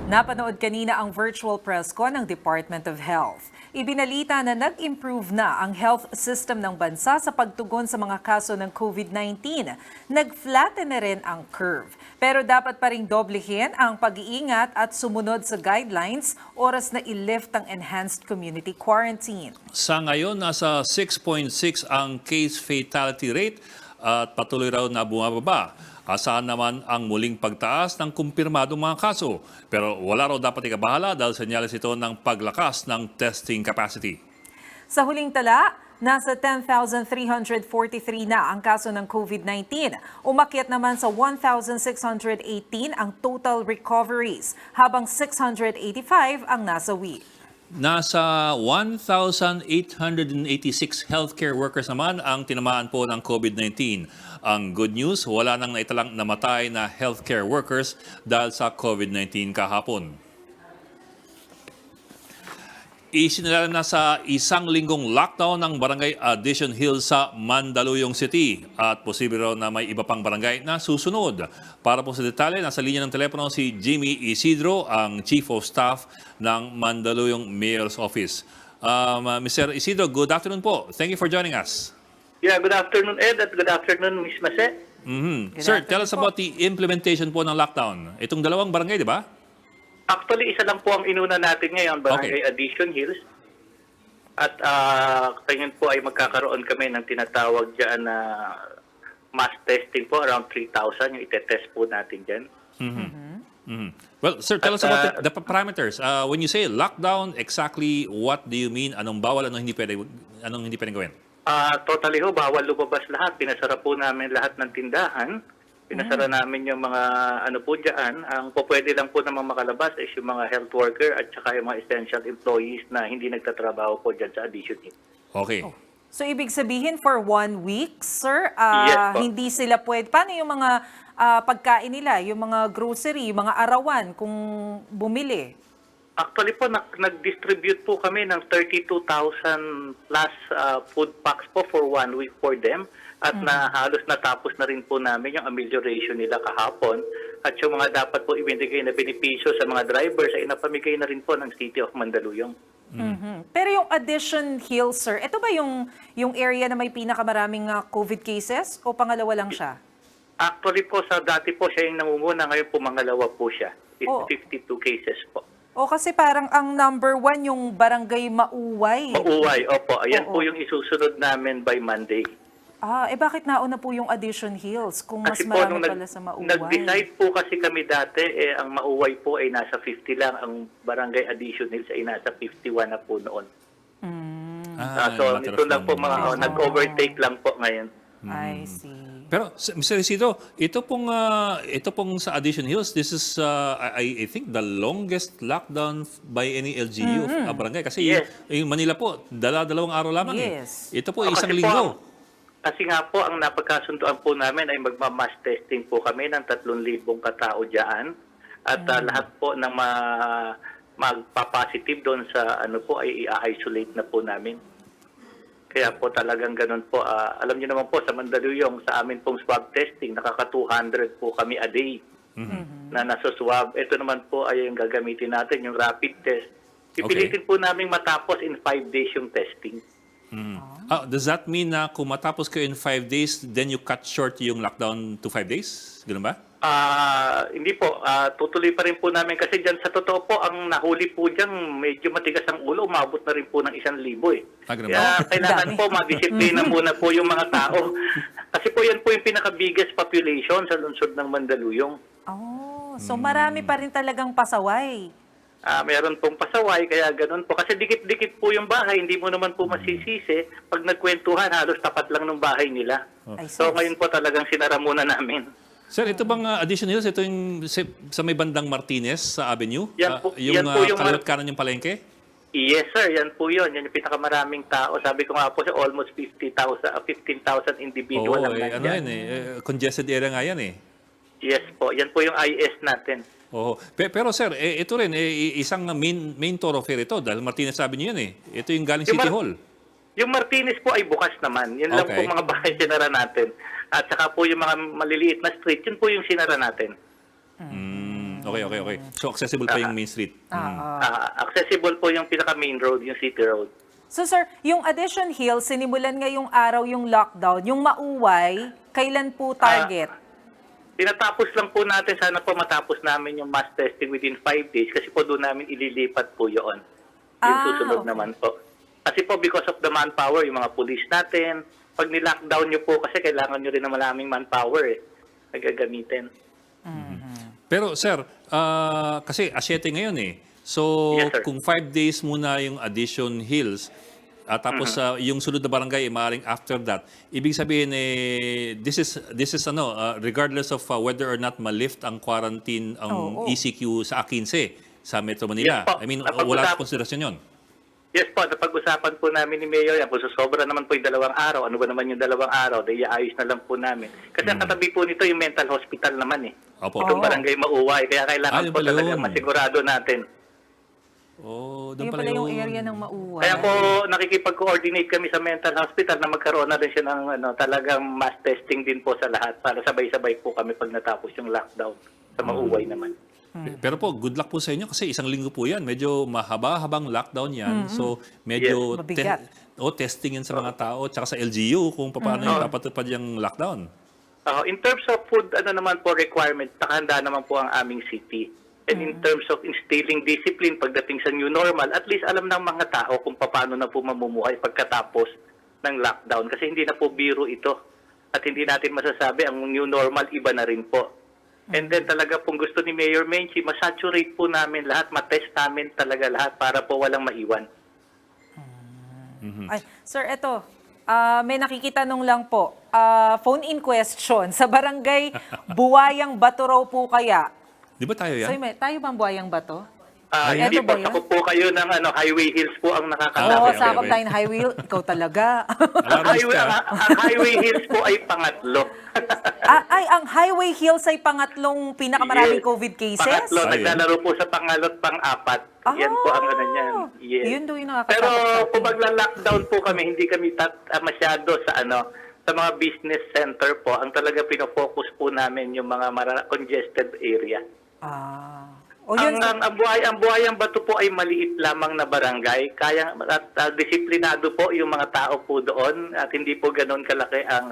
Speaker 2: Napanood kanina ang virtual press con ng Department of Health. Ibinalita na nag-improve na ang health system ng bansa sa pagtugon sa mga kaso ng COVID-19. Nag-flatten na rin ang curve. Pero dapat pa ring doblehin ang pag-iingat at sumunod sa guidelines oras na i-lift ang enhanced community quarantine.
Speaker 1: Sa ngayon, nasa 6.6 ang case fatality rate at patuloy raw na bumababa. Asahan naman ang muling pagtaas ng kumpirmadong mga kaso. Pero wala raw dapat ikabahala dahil senyales ito ng paglakas ng testing capacity.
Speaker 2: Sa huling tala, nasa 10,343 na ang kaso ng COVID-19. Umakyat naman sa 1,618 ang total recoveries, habang 685 ang nasawi.
Speaker 1: Nasa 1,886 healthcare workers naman ang tinamaan po ng COVID-19. Ang good news, wala nang naitalang namatay na healthcare workers dahil sa COVID-19 kahapon. Isinailalim na sa isang linggong lockdown ng barangay Addition Hill sa Mandaluyong City at posible raw na may iba pang barangay na susunod. Para po sa detalye, nasa linya ng telepono si Jimmy Isidro, ang Chief of Staff ng Mandaluyong Mayor's Office. Mr. Isidro, good afternoon po. Thank you for joining us.
Speaker 5: Yeah, good afternoon, Ed, at good afternoon, Ms. Mase.
Speaker 1: Sir, tell us about the implementation po ng lockdown. Itong dalawang barangay, di ba?
Speaker 5: Actually, isa lang po ang inuna natin ngayon, Barangay Addition Hills. At ngayon po ay magkakaroon kami ng tinatawag dyan na mass testing po, around 3,000 yung itetest po natin dyan.
Speaker 1: Well, sir, tell us about the parameters. When you say lockdown, exactly what do you mean? Anong bawal, anong hindi pwede gawin?
Speaker 5: Totally ho, bawal lumabas lahat. Pinasara po namin lahat ng tindahan. Pinasara namin yung mga ano po dyan. Ang pwede lang po namang makalabas is yung mga health worker at saka yung mga essential employees na hindi nagtatrabaho po dyan sa Addition.
Speaker 1: Okay.
Speaker 2: So ibig sabihin for 1 week, sir,
Speaker 5: Yes po.
Speaker 2: hindi sila pwede. Paano yung mga pagkain nila, yung mga grocery, yung mga arawan kung bumili?
Speaker 5: Actually po, nag-distribute po kami ng 32,000 plus food packs po for 1 week for them. At halos natapos na rin po namin yung amelioration nila kahapon. At yung mga dapat po ibinigay na benepisyo sa mga drivers ay napamigay na rin po ng City of Mandaluyong.
Speaker 2: Pero yung Addition Hill, sir, ito ba yung area na may pinakamaraming COVID cases o pangalawa lang siya?
Speaker 5: Actually po, sa dati po siya yung nangunguna, ngayon po mangalawa po siya. It's 52 cases po.
Speaker 2: O kasi parang ang number 1 yung Barangay Mauway.
Speaker 5: Mauway, opo. Ayan po yung isusunod namin by Monday.
Speaker 2: Bakit nauna po yung Addition Hills kung mas
Speaker 5: Kasi po,
Speaker 2: marami
Speaker 5: nung
Speaker 2: pala sa Mauway?
Speaker 5: nag-decide po kasi kami dati, ang Mauway po ay nasa 50 lang, ang Barangay Addition Hills ay nasa 51 na po noon. So, ito lang po, nag-overtake lang po ngayon.
Speaker 2: I see.
Speaker 1: Pero, Mr. Isidro, ito pong sa Addition Hills, this is, I think, the longest lockdown by any LGU of barangay. Kasi yung Manila po, dalawang araw lamang.
Speaker 2: Yes.
Speaker 1: Ito po, isang
Speaker 5: Kasi
Speaker 1: linggo.
Speaker 5: Kasi nga po, ang napagkasunduan po namin ay magma-mass testing po kami ng 3,000 katao dyan. At lahat po ng magpa-positive doon sa ano po ay i-isolate na po namin. Kaya po talagang ganun po. Alam niyo naman po sa Mandaluyong, sa amin pong swab testing, nakaka-200 po kami a day na nasa-swab. Ito naman po ay yung gagamitin natin, yung rapid test. Pipilitin po namin matapos in 5 days yung testing.
Speaker 1: Does that mean na kung matapos kayo in 5 days, then you cut short yung lockdown to 5 days? Ganun ba?
Speaker 5: Hindi po. Tutuloy pa rin po namin kasi dyan sa totoo po, ang nahuli po dyan, medyo matigas ang ulo, umabot na rin po ng 1,000 eh. Kaya kailangan po madisiplina muna po yung mga tao. Kasi po yan po yung pinaka-biggest population sa lungsod ng Mandaluyong.
Speaker 2: So marami pa rin talagang pasaway.
Speaker 5: Meron pong pasaway, kaya ganun po. Kasi dikit-dikit po yung bahay, hindi mo naman po masisisi. Pag nagkwentuhan, halos tapat lang ng bahay nila. So ngayon po talagang sinara muna namin.
Speaker 1: Sir, ito bang Addition Hills, ito yung sa may bandang Martinez sa Avenue?
Speaker 5: Yan po,
Speaker 1: yung
Speaker 5: yung
Speaker 1: kaliwat kanan yung palengke?
Speaker 5: Yes sir, yan po yun. Yan yung pinakamaraming tao. Sabi ko nga po siya, almost 15,000 individual ang nandyan.
Speaker 1: Congested area nga yan eh.
Speaker 5: Yes po, yan po yung IS natin.
Speaker 1: Pero sir, ito rin, isang main thoroughfare ito dahil Martinez sabi niyo yan eh. Ito yung galing City Hall.
Speaker 5: Yung Martinez po ay bukas naman. Yan lang po mga bahay sinara natin. At saka po yung mga maliliit na street, yun po yung sinara natin.
Speaker 1: Okay. So, accessible pa yung Main Street.
Speaker 5: Accessible po yung pinaka-main road, yung city road.
Speaker 2: So sir, yung Addition Hill, sinimulan ngayong araw yung lockdown. Yung Mauway, kailan po target?
Speaker 5: Tinatapos lang po natin, sana po matapos namin yung mass testing within 5 days kasi po doon namin ililipat po yun. Yung susunod
Speaker 2: okay.
Speaker 5: naman po. Kasi po because of the manpower, yung mga police natin, pag nilockdown nyo po kasi kailangan nyo rin ng maraming manpower na gagamitin.
Speaker 1: Pero sir, kasi asyete ngayon eh. So,
Speaker 5: Yes, sir.
Speaker 1: kung 5 days muna yung Addition Hills, tapos yung sunod na barangay, maaaring after that, ibig sabihin this is regardless of whether or not ma-lift ang quarantine, ang ECQ sa A15 sa Metro Manila.
Speaker 5: Yes, po.
Speaker 1: I mean, wala sa konsiderasyon yun.
Speaker 5: Yes po, napag-usapan po namin ni Mayor yan. Kung sobra naman po yung 2 araw, ano ba naman yung 2 araw, dahil iayos na lang po namin. Kasi ang katabi po nito yung mental hospital naman
Speaker 1: Opo.
Speaker 5: Itong barangay Mauway, kaya kailangan
Speaker 1: Yun
Speaker 5: po
Speaker 1: pala
Speaker 5: talaga
Speaker 1: yun.
Speaker 5: masigurado natin.
Speaker 1: Doon
Speaker 2: Yung
Speaker 1: pala
Speaker 2: pala yung
Speaker 1: yun.
Speaker 2: area ng Mauway.
Speaker 5: Kaya po nakikipag-coordinate kami sa mental hospital na magkaroon na rin siya ng talagang mass testing din po sa lahat para sabay-sabay po kami pag natapos yung lockdown sa Mauway naman.
Speaker 1: Pero po, good luck po sa inyo kasi 1 linggo po yan. Medyo mahaba-habang lockdown yan. So, medyo
Speaker 2: Mabigat.
Speaker 1: testing yan sa mga tao tsaka sa LGU kung paano yung papatupad yung lockdown.
Speaker 5: In terms of food, naman po requirement, nakahanda naman po ang aming city. And in terms of instilling discipline pagdating sa new normal, at least alam ng mga tao kung paano na po mamumuhay pagkatapos ng lockdown. Kasi hindi na po biro ito. At hindi natin masasabi ang new normal, iba na rin po. And then talaga pong gusto ni Mayor Menchi, masaturate po namin lahat, matest namin talaga lahat para po walang maiwan.
Speaker 2: Ay, sir, eto. May nakikitanong lang po. Phone-in question. Sa barangay Buwayang Bato raw po kaya?
Speaker 1: Di ba tayo yan?
Speaker 2: So, tayo bang Buwayang Bato?
Speaker 5: Hindi
Speaker 2: Eto
Speaker 5: po,
Speaker 2: ba yun?
Speaker 5: ako po kayo ng Highway Hills po ang
Speaker 2: Oo,
Speaker 5: nakakalaban.
Speaker 2: sakop tayo ng highway. Ikaw talaga.
Speaker 1: Alarmist ka.
Speaker 5: Ang Highway Hills po ay pangatlo.
Speaker 2: Ang Highway Hills ay pangatlong pinakamaraming
Speaker 5: Yes.
Speaker 2: COVID cases?
Speaker 5: Pangatlo,
Speaker 1: Ayun.
Speaker 5: naglalaro po sa pangalot, pang-apat. Yan po ang niyan. Yes.
Speaker 2: Yun doon yung nakakatakot
Speaker 5: Pero
Speaker 2: sa atin.
Speaker 5: kung magla-lockdown po kami, hindi kami masyado sa sa mga business center po. Ang talaga pinofocus po namin yung mga congested area.
Speaker 2: O yun,
Speaker 5: Ang Buhayang Bato po ay maliit lamang na barangay. Kaya at disiplinado po yung mga tao po doon at hindi po ganoon kalaki ang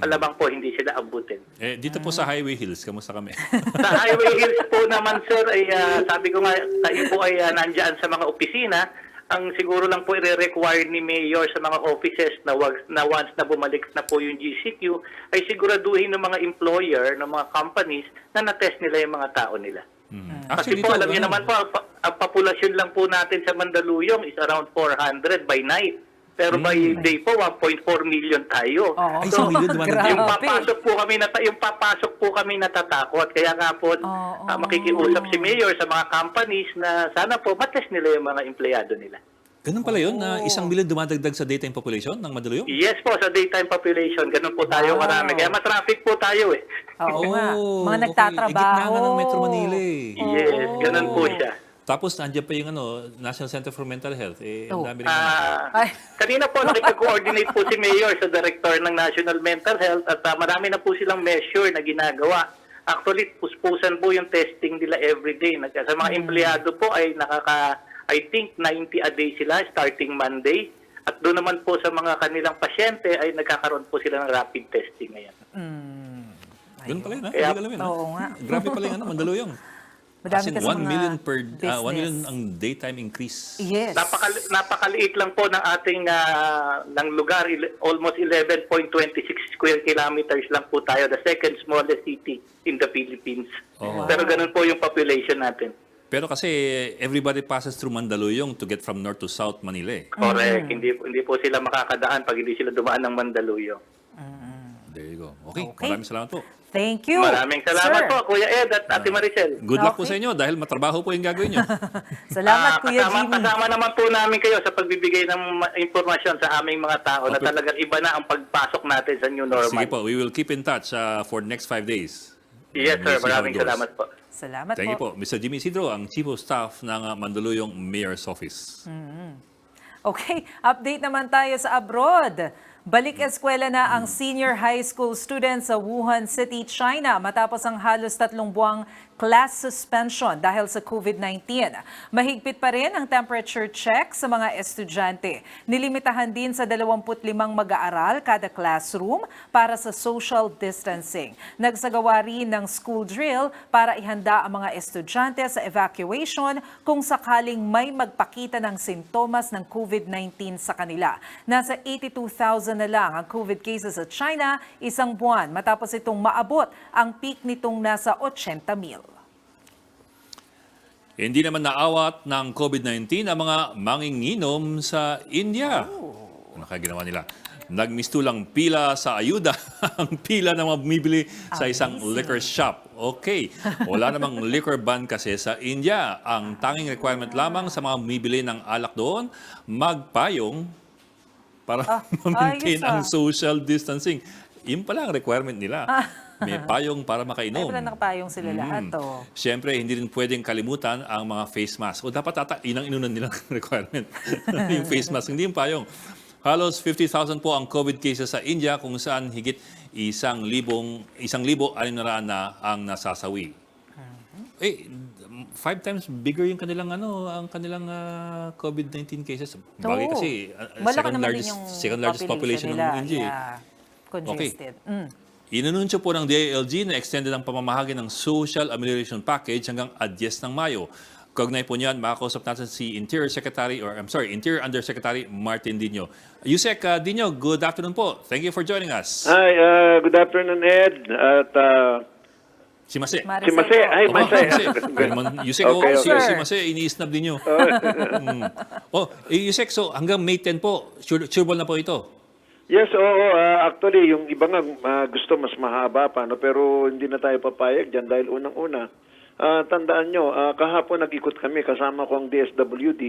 Speaker 5: Malamang po hindi sila abutin.
Speaker 1: Dito po sa Highway Hills, kamusta kami?
Speaker 5: Sa Highway Hills po naman sir ay sabi ko nga tayo po ay nandiyan sa mga opisina. Ang siguro lang po i-require ni Mayor sa mga offices na once na bumalik na po yung GCQ ay siguraduhin ng mga employer, ng mga companies na na-test nila yung mga tao nila. Kasi po alam niyo naman po, ang populasyon lang po natin sa Mandaluyong is around 400 by night. Pero by day po 1.4 million tayo.
Speaker 1: Ay, 1 million dumadagdag.
Speaker 5: Yung papasok po kami natatakot. Kaya nga po makikiusap si Mayor sa mga companies na sana po matest nila yung mga empleyado nila.
Speaker 1: Ganun pala yun, na 1 million dumadagdag sa daytime population ng Mandaluyong?
Speaker 5: Yes po, sa daytime population, ganun po tayo karami. Kaya matraffic po tayo
Speaker 2: oo nga. Mga
Speaker 1: okay.
Speaker 2: nagtatrabaho.
Speaker 1: Gitna nga ng Metro Manila eh.
Speaker 5: Yes, ganun po siya.
Speaker 1: Tapos nandiyan pa yung National Center for Mental Health. Ang dami rin
Speaker 2: Ay.
Speaker 5: Kanina po nakipag-coordinate po si Mayor sa Director ng National Mental Health at marami na po silang measure na ginagawa. Actually, puspusan po yung testing nila everyday. Sa mga empleyado po ay I think 90 a day sila starting Monday. At doon naman po sa mga kanilang pasyente ay nagkakaroon po sila ng rapid testing ngayon.
Speaker 1: Ganun pala yun, ha?
Speaker 5: Kaya-
Speaker 1: Hindi alam yun, ha?
Speaker 2: Oo nga.
Speaker 1: Grabe pala yung Mandaluyong.
Speaker 2: Madami
Speaker 1: As in,
Speaker 2: kasi
Speaker 1: 1
Speaker 2: mga
Speaker 1: million
Speaker 2: business.
Speaker 1: 1 million ang daytime increase.
Speaker 2: Yes.
Speaker 5: Napakaliit lang po ng ating ng lugar, almost 11.26 square kilometers lang po tayo, the second smallest city in the Philippines. Pero ganun po yung population natin.
Speaker 1: Pero kasi everybody passes through Mandaluyong to get from north to south Manila eh.
Speaker 5: Correct. Hindi po sila makakadaan pag hindi sila dumaan ng Mandaluyong.
Speaker 1: There you go. Okay.
Speaker 2: Okay.
Speaker 1: Maraming salamat po.
Speaker 2: Thank you.
Speaker 5: Maraming salamat
Speaker 2: sir.
Speaker 5: po, Kuya Ed at Ate Maricel.
Speaker 1: Good luck po
Speaker 2: Okay.
Speaker 1: sa inyo dahil matrabaho po yung gagawin nyo.
Speaker 2: Salamat, Kuya Jimmy.
Speaker 5: Kasama naman po namin kayo sa pagbibigay ng impormasyon sa aming mga tao na talagang iba na ang pagpasok natin sa new normal.
Speaker 1: Sige po, we will keep in touch for next 5 days.
Speaker 5: Yes,
Speaker 1: We'll
Speaker 5: sir.
Speaker 1: see how
Speaker 5: Maraming
Speaker 1: it goes.
Speaker 5: salamat po.
Speaker 2: Salamat
Speaker 1: Thank you
Speaker 2: po.
Speaker 1: po. Mr. Jimmy Isidro, ang Chief of Staff ng Mandaluyong Mayor's Office.
Speaker 2: Okay, update naman tayo sa abroad. Balik-eskwela na ang senior high school students sa Wuhan City, China matapos ang halos 3 buwang class suspension dahil sa COVID-19. Mahigpit pa rin ang temperature check sa mga estudyante. Nilimitahan din sa 25 mag-aaral kada classroom para sa social distancing. Nagsagawa rin ng school drill para ihanda ang mga estudyante sa evacuation kung sakaling may magpakita ng sintomas ng COVID-19 sa kanila. Nasa 82,000 na lang ang COVID cases sa China isang buwan matapos itong maabot ang peak nitong nasa 80,000.
Speaker 1: Hindi naman naawat ng COVID-19 ang mga manginginom sa India. Ano kaya ginawa nila? Nagmistulang pila sa ayuda ang pila ng mga bumibili sa isang liquor shop. Okay, wala namang liquor ban kasi sa India. Ang tanging requirement lamang sa mga bumibili ng alak doon, magpayong para ma-maintain ang social distancing. Yun pala ang requirement nila. May payong para makainom.
Speaker 2: Ay, wala nakapayong sila lahat, oh.
Speaker 1: Siyempre, hindi rin pwedeng kalimutan ang mga face mask. O dapat inang inunan nilang requirement. Yung face mask, hindi yung payong. Halos 50,000 po ang COVID cases sa India kung saan higit 1,600 na ang nasasawi. Eh, 5 times bigger yung kanilang ang kanilang COVID-19 cases. Bagay
Speaker 2: Oo.
Speaker 1: kasi
Speaker 2: Malaki naman din yung
Speaker 1: second largest population
Speaker 2: nila.
Speaker 1: ng India.
Speaker 2: Yeah. Congested.
Speaker 1: Inununsyo po ng DILG na extended ang pamamahagi ng Social Amelioration Package hanggang 10 ng Mayo. Kaugnay po niyan, makakausap natin si Interior Undersecretary Martin Dino. Yusek Dino, good afternoon po. Thank you for joining us.
Speaker 6: Hi, good afternoon, Ed. At
Speaker 1: Si Mase.
Speaker 6: si Mase, ay Mase.
Speaker 1: Yusek,
Speaker 6: Okay, okay.
Speaker 1: si Mase, iniisnab din nyo. Yusek, so hanggang May 10 po, sure na po ito.
Speaker 6: Yes, oo. Actually, yung iba nga gusto mas mahaba pa, no? Pero hindi na tayo papayag dyan dahil unang-una. Tandaan nyo, kahapon nag-ikot kami, kasama ko ang DSWD,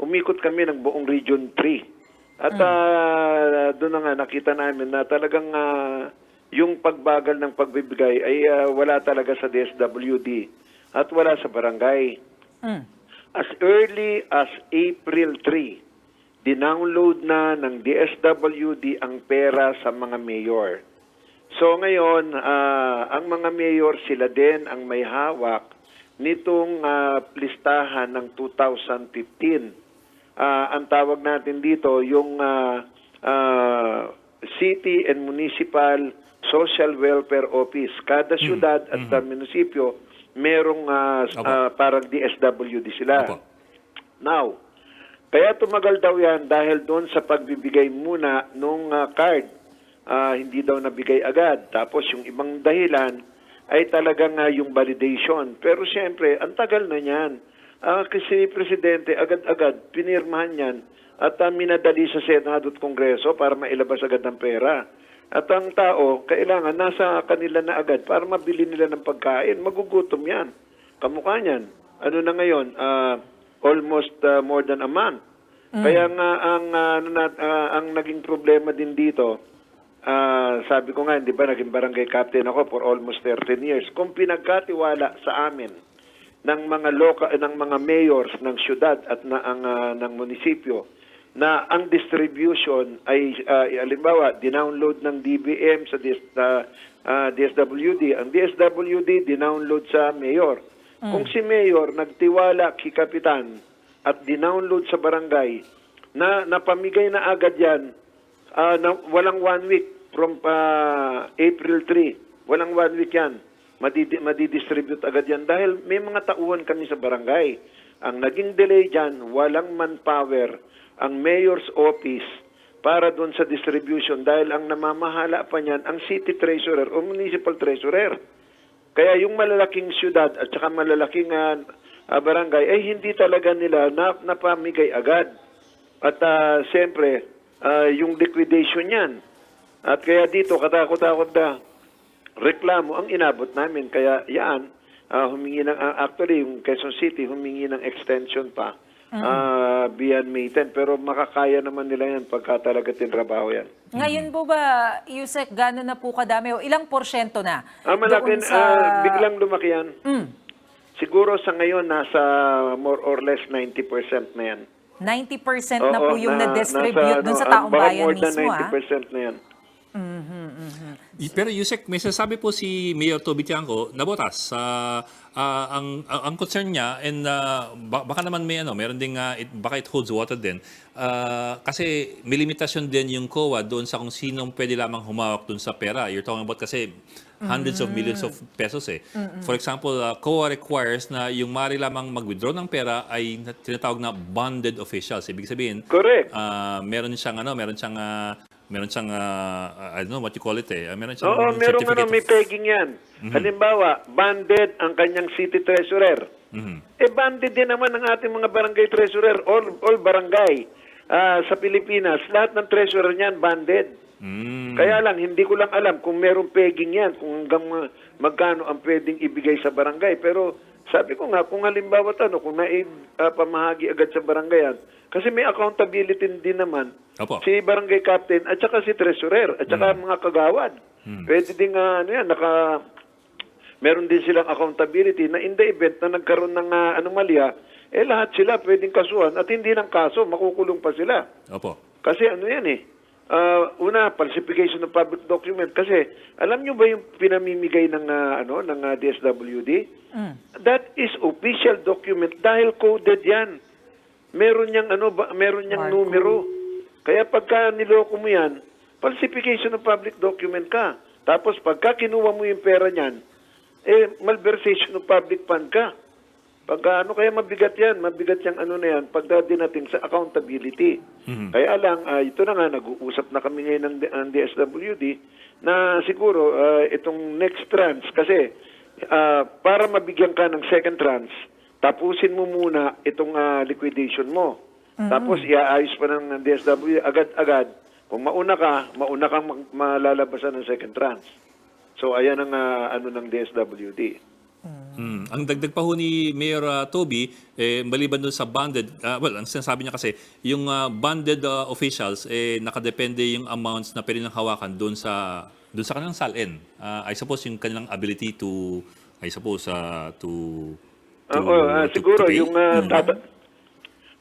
Speaker 6: umikot kami ng buong Region 3. At doon na nga nakita namin na talagang yung pagbagal ng pagbibigay ay wala talaga sa DSWD at wala sa barangay. As early as April 3, dinownload na ng DSWD ang pera sa mga mayor. So ngayon, ang mga mayor sila din ang may hawak nitong listahan ng 2015. Ang tawag natin dito yung City and Municipal Social Welfare Office. Kada syudad at munisipyo merong parang DSWD sila.
Speaker 1: Opo.
Speaker 6: Now, kaya tumagal daw yan dahil doon sa pagbibigay muna nung card, hindi daw nabigay agad. Tapos yung ibang dahilan ay talagang yung validation. Pero siyempre, ang tagal na yan. Kasi Presidente, agad-agad, pinirmahan yan at minadali sa Senado at Kongreso para mailabas agad ng pera. At ang tao, kailangan nasa kanila na agad para mabili nila ng pagkain. Magugutom yan. Kamukha niyan. Ano na ngayon? Almost more than a month. Kaya nga ang naging problema din dito, sabi ko nga, di ba, naging barangay captain ako for almost 13 years. Kung pinagkatiwala sa amin ng mga mayors ng syudad at ng munisipyo na ang distribution ay halimbawa dinownload ng DBM sa DSWD, ang DSWD dinownload sa mayor. Kung si mayor nagtiwala kay kapitan at dinownload sa barangay na napamigay na agad yan, na walang 1 week from April 3, walang 1 week yan, madidistribute agad yan dahil may mga tauhan kami sa barangay. Ang naging delay dyan, walang manpower ang mayor's office para doon sa distribution dahil ang namamahala pa niyan ang city treasurer o municipal treasurer. Kaya yung malalaking syudad at saka malalaking barangay ay hindi talaga nila napamigay agad. At siyempre, yung liquidation yan. At kaya dito, katakot-takot na reklamo ang inabot namin. Kaya yan, humingi ng, actually, yung Quezon City, humingi ng extension pa beyond May 10. Pero makakaya naman nila yan pagka talaga tinrabaho yan.
Speaker 2: Ngayon po ba, Yusek, gano'n na po kadami o ilang porsyento na?
Speaker 6: Malaki,
Speaker 2: doon sa...
Speaker 6: biglang lumaki yan. Siguro sa ngayon, nasa more or less 90% na yan.
Speaker 2: 90% na po yung
Speaker 6: na-
Speaker 2: na-distribute dun sa
Speaker 6: nasa,
Speaker 2: taong
Speaker 6: baka
Speaker 2: bayan
Speaker 6: more than
Speaker 2: mismo.
Speaker 6: 90% na yan.
Speaker 1: Pero Yusek, may sasabi po si Mayor Toby Tiangco na botas. Ang concern niya, and baka naman meron ding, baka it holds water din. Kasi may limitasyon din yung COA doon sa kung sinong pwede lamang humawak doon sa pera. You're talking about kasi hundreds of millions of pesos eh. For example, COA requires na yung maaari lamang mag-withdraw ng pera ay tinatawag na bonded officials. Ibig sabihin,
Speaker 6: Correct.
Speaker 1: meron siyang I don't know what you call it eh. Meron siyang
Speaker 6: Oo, merong
Speaker 1: certificate
Speaker 6: may
Speaker 1: of-
Speaker 6: pegging yan. Halimbawa, banded ang kanyang city treasurer. Banded din naman ang ating mga barangay treasurer, all barangay sa Pilipinas. Lahat ng treasurer niyan banded. Kaya lang, hindi ko lang alam kung merong pegging yan, kung hanggang magkano ang pwedeng ibigay sa barangay. Pero sabi ko nga, kung halimbawa kung pamahagi agad sa barangayan, kasi may accountability din naman
Speaker 1: Opo.
Speaker 6: si barangay captain at saka si treasurer at saka mga kagawad. Pwede din meron din silang accountability na in the event na nagkaroon ng anomalya, lahat sila pwedeng kasuhan at hindi ng kaso, makukulong pa sila.
Speaker 1: Opo.
Speaker 6: Kasi yan una, falsification of public document. Kasi alam nyo ba yung pinamimigay ng DSWD? That is official document dahil coded yan. Meron niyang numero. Kaya pagka niloko mo yan, falsification of public document ka. Tapos pagka kinuha mo yung pera niyan, malversation of public fund ka. Pagka kaya mabigat yan pagdating natin sa accountability. Kaya lang, ito na nga, nag-uusap na kami ngayon ng DSWD na siguro itong next tranche, kasi para mabigyan ka ng second tranche, tapusin mo muna itong liquidation mo. Tapos iaayos pa ng DSWD agad-agad. Kung mauna kang malalabasan ng second tranche. So ayan ang ng DSWD.
Speaker 1: Ang dagdag pa ho ni Mayor Toby, maliban doon sa bonded, ang sinasabi niya kasi, yung bonded officials, nakadepende yung amounts na pwede nang hawakan doon sa kanilang salin. I suppose yung kanilang ability to,
Speaker 6: Siguro
Speaker 1: pay?
Speaker 6: yung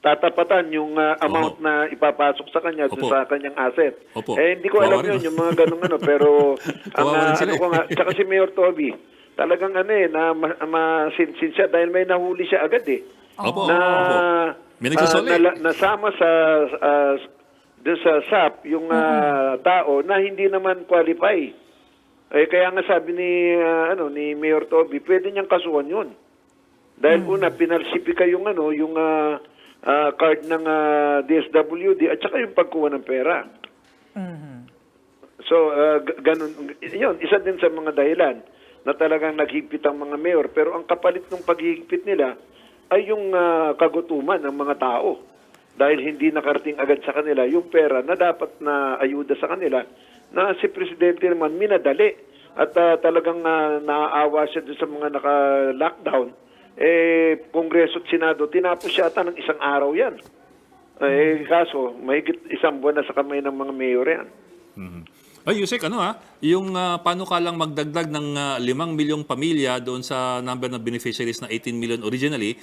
Speaker 6: tatapatan yung amount na ipapasok sa kanya
Speaker 1: Opo.
Speaker 6: sa kanyang asset.
Speaker 1: Opo.
Speaker 6: Hindi ko alam
Speaker 1: Kawawa rin,
Speaker 6: yun, yung mga ganung pero
Speaker 1: Kawawa rin sila,
Speaker 6: tsaka si Mayor Toby, talagang na masinsin siya dahil may nahuli siya agad
Speaker 1: Opo.
Speaker 6: na
Speaker 1: Opo. May nagsasoli.
Speaker 6: nasama doon sa SAP yung tao na hindi naman qualify. Kaya nga sabi ni Mayor Toby, pwede niyang kasuhan yun. Dahil una, pinalsipika yung card ng DSWD at saka yung pagkuha ng pera. So, ganun. Yun, isa din sa mga dahilan na talagang naghigpit ang mga mayor. Pero ang kapalit ng paghigpit nila ay yung kagutuman ng mga tao. Dahil hindi nakarating agad sa kanila yung pera na dapat na ayuda sa kanila na si Presidente naman minadali. At talagang naaawa siya doon sa mga naka-lockdown. Kongreso at Senado, tinapos siya ata ng isang araw yan. Kaso, mahigit isang buwan na sa kamay ng mga mayor yan.
Speaker 1: Ay, Yusek, yung paano ka lang magdagdag ng 5 milyong pamilya doon sa number ng beneficiaries na 18 million originally,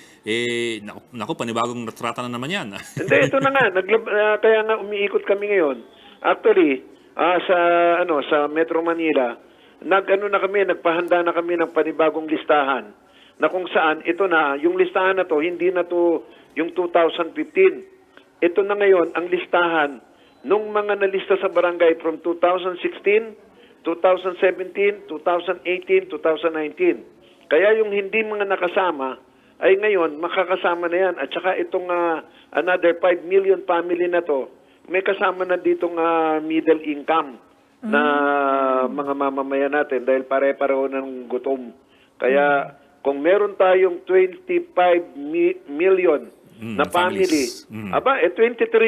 Speaker 1: naku, panibagong natrata na naman yan.
Speaker 6: Hindi, ito na nga. Kaya nga umiikot kami ngayon. Actually, sa Metro Manila, nagpahanda na kami ng panibagong listahan na kung saan ito na, yung listahan na to, hindi na to yung 2015. Ito na ngayon ang listahan nung mga nalista sa barangay from 2016, 2017, 2018, 2019. Kaya yung hindi mga nakasama, ay ngayon makakasama na yan. At saka itong another 5 million family na to, may kasama na ditong middle income na mga mamamayan natin dahil pare-pareho ng gutom. Kaya kung meron tayong 25 million na family, 23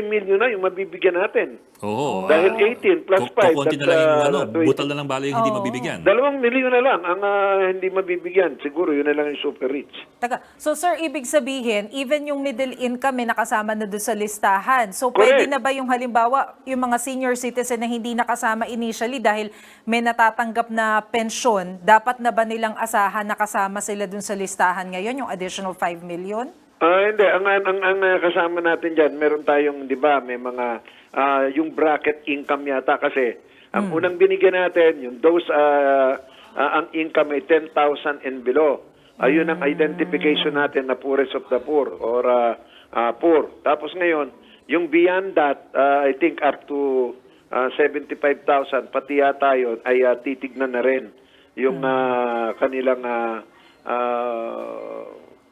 Speaker 6: million na yung mabibigyan natin.
Speaker 1: Oo.
Speaker 6: Dahil 18 plus 5.
Speaker 1: Kukunti na lang yung butal na lang bala yung hindi mabibigyan.
Speaker 6: 2 milyon na lang ang hindi mabibigyan. Siguro yun na lang yung super rich.
Speaker 2: So sir, ibig sabihin, even yung middle income may nakasama na doon sa listahan. So pwede na ba yung halimbawa, yung mga senior citizen na hindi nakasama initially dahil may natatanggap na pensyon, dapat na ba nilang asahan nakasama sila doon sa listahan ngayon, yung additional 5 million?
Speaker 6: Hindi. Ang kasama natin dyan, meron tayong, di ba, may mga, yung bracket income yata kasi, ang unang binigyan natin, yung those, ang income ay 10,000 and below. Ayun ang identification natin na poorest of the poor or poor. Tapos ngayon, yung beyond that, I think up to 75,000, pati yata yun, ay titignan na rin yung kanilang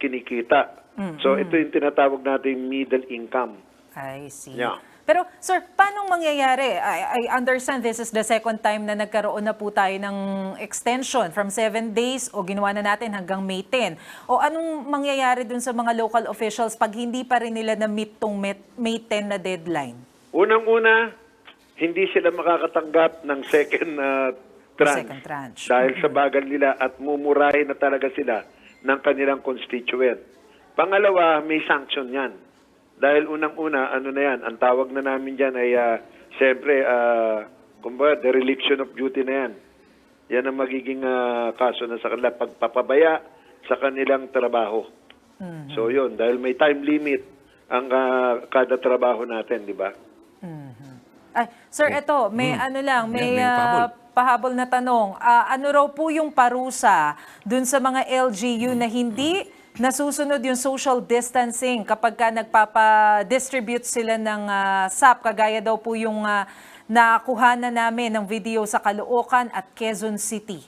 Speaker 6: kinikita. So ito yung tinatawag natin middle income.
Speaker 2: I see.
Speaker 6: Yeah.
Speaker 2: Pero sir, paano mangyayari? I understand this is the second time na nagkaroon na po tayo ng extension from 7 days o ginawa na natin hanggang May 10. O anong mangyayari dun sa mga local officials pag hindi pa rin nila na-meet tong May 10 na deadline?
Speaker 6: Unang-una, hindi sila makakatanggap ng second tranche.
Speaker 2: Second tranche.
Speaker 6: Dahil sa bagal nila at mumurahin na talaga sila ng kanilang constituent. Pangalawa, may sanction yan. Dahil unang-una, ano na yan, ang tawag na namin dyan ay, siyempre, kumbaga, dereliction of duty na yan. Yan ang magiging kaso na sa kanila, pagpapabaya sa kanilang trabaho. So yun, dahil may time limit ang kada trabaho natin, di ba?
Speaker 2: Ay, sir, ito, may ano lang, may
Speaker 1: may
Speaker 2: pahabol na tanong. Ano raw po yung parusa dun sa mga LGU na hindi nasusunod yung social distancing kapag ka nagpapa-distribute sila ng SAP, kagaya daw po yung nakuha na namin ng video sa Caloocan at Quezon City?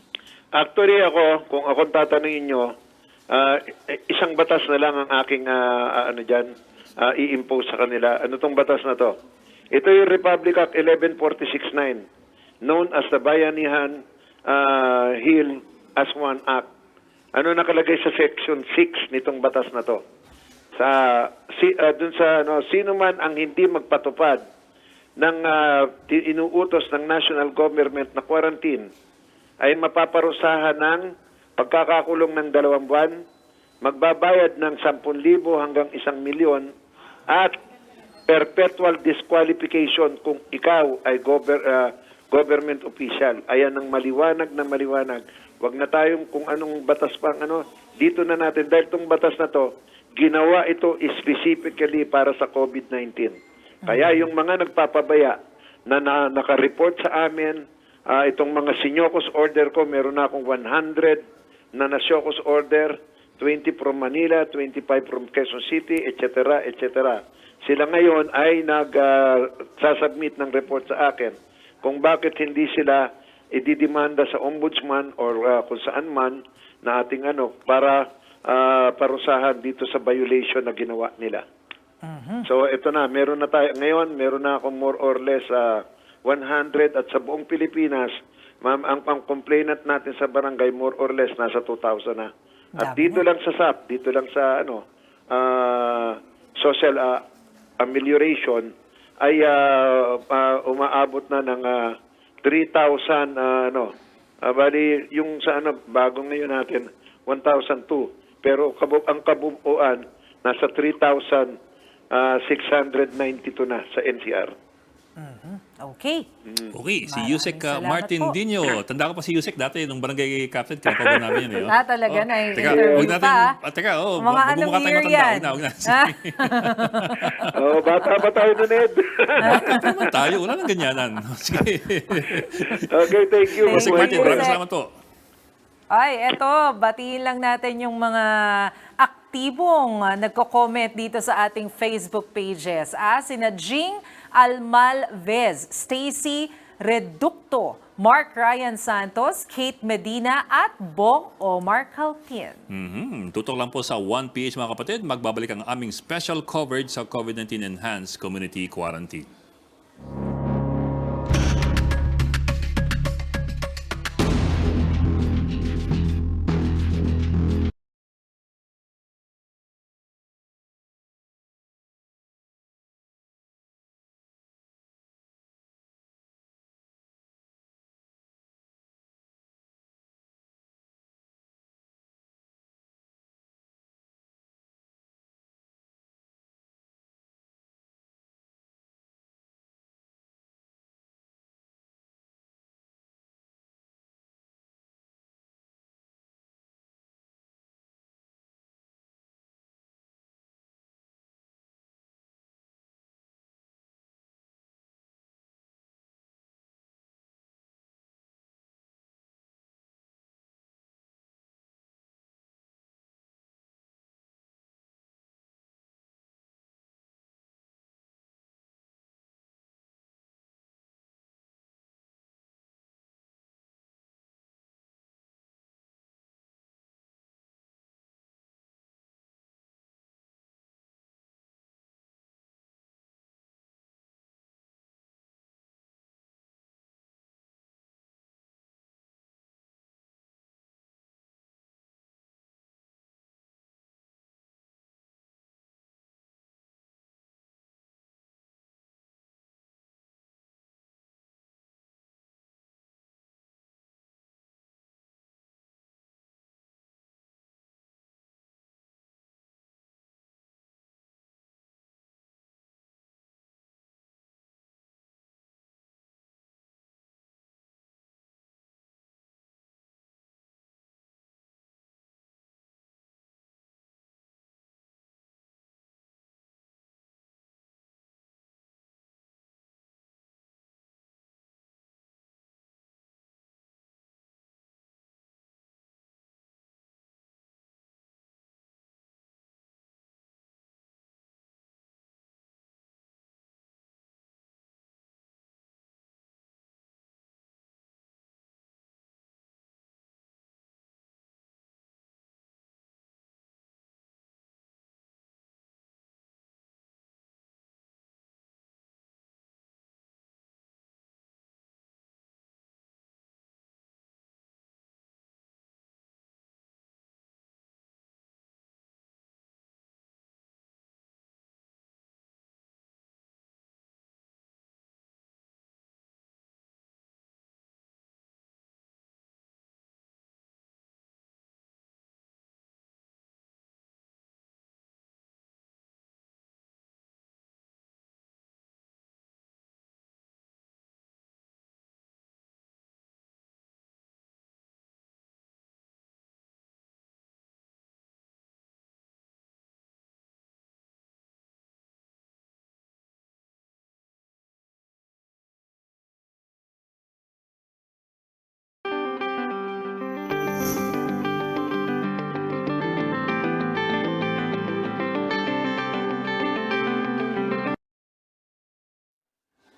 Speaker 6: Actually, kung ako tatanungin nyo, isang batas na lang ang aking i-impose sa kanila. Ano tong batas na to? Ito yung Republic Act 11469, known as the Bayanihan Heal as One Act. Ano nakalagay sa section 6 nitong batas na to? Dun sa sino man ang hindi magpatupad ng inuutos ng national government na quarantine ay mapaparusahan ng pagkakakulong ng 2 buwan, magbabayad ng 10,000 hanggang 1,000,000 at perpetual disqualification kung ikaw ay government official. Ayan ang maliwanag na maliwanag. Wag na tayong kung anong batas pang dito na natin. Dahil itong batas na to, ginawa ito specifically para sa COVID-19. Kaya yung mga nagpapabaya na naka-report sa amin, itong mga sinyokos order ko, meron na akong 100 na nasyokos order, 20 from Manila, 25 from Quezon City, etc., etc. Sila ngayon ay sasubmit ng report sa akin kung bakit hindi sila ididemanda sa ombudsman or kung saan man na ating para parusahan dito sa violation na ginawa nila. So ito na, meron na tayo ngayon, meron na akong more or less 100 at sa buong Pilipinas, ma'am, ang complainant natin sa barangay more or less nasa 2,000 na. At dito lang sa SAP, dito lang sa social amelioration ay umaabot na ng 3,000 bali yung sa bagong ngayon natin 1,002 pero ang kabuuan nasa 3,692 na sa NCR.
Speaker 2: Okay.
Speaker 1: Okay, si Yusek
Speaker 2: Maraming salamat
Speaker 1: Martin
Speaker 2: po.
Speaker 1: Dino. Tanda ko pa si Yusek dati, nung barangay captain, kinakabaw namin yun.
Speaker 2: Talaga na
Speaker 1: Teka,
Speaker 2: interview
Speaker 1: huwag natin,
Speaker 2: pa.
Speaker 1: teka,
Speaker 2: Mga anong
Speaker 1: magmumukha tayong
Speaker 2: year
Speaker 1: matanda.
Speaker 2: yan?
Speaker 1: Huwag na.
Speaker 6: Bata pa tayo na, Ned.
Speaker 1: Bata naman tayo, wala nang ganyanan. Sige.
Speaker 6: Okay, thank you.
Speaker 2: Thank
Speaker 1: Yusek
Speaker 2: you,
Speaker 1: Martin, maraming
Speaker 2: Yusek.
Speaker 1: salamat po.
Speaker 2: Ay, eto, batiin lang natin yung mga aktibong nagko-comment dito sa ating Facebook pages. Sina Jing Almalvez, Stacy Reducto, Mark Ryan Santos, Kate Medina at Bong Omar Calpin.
Speaker 1: Tutok lang po sa 1PH mga kapatid, magbabalik ang aming special coverage sa COVID-19 Enhanced Community Quarantine.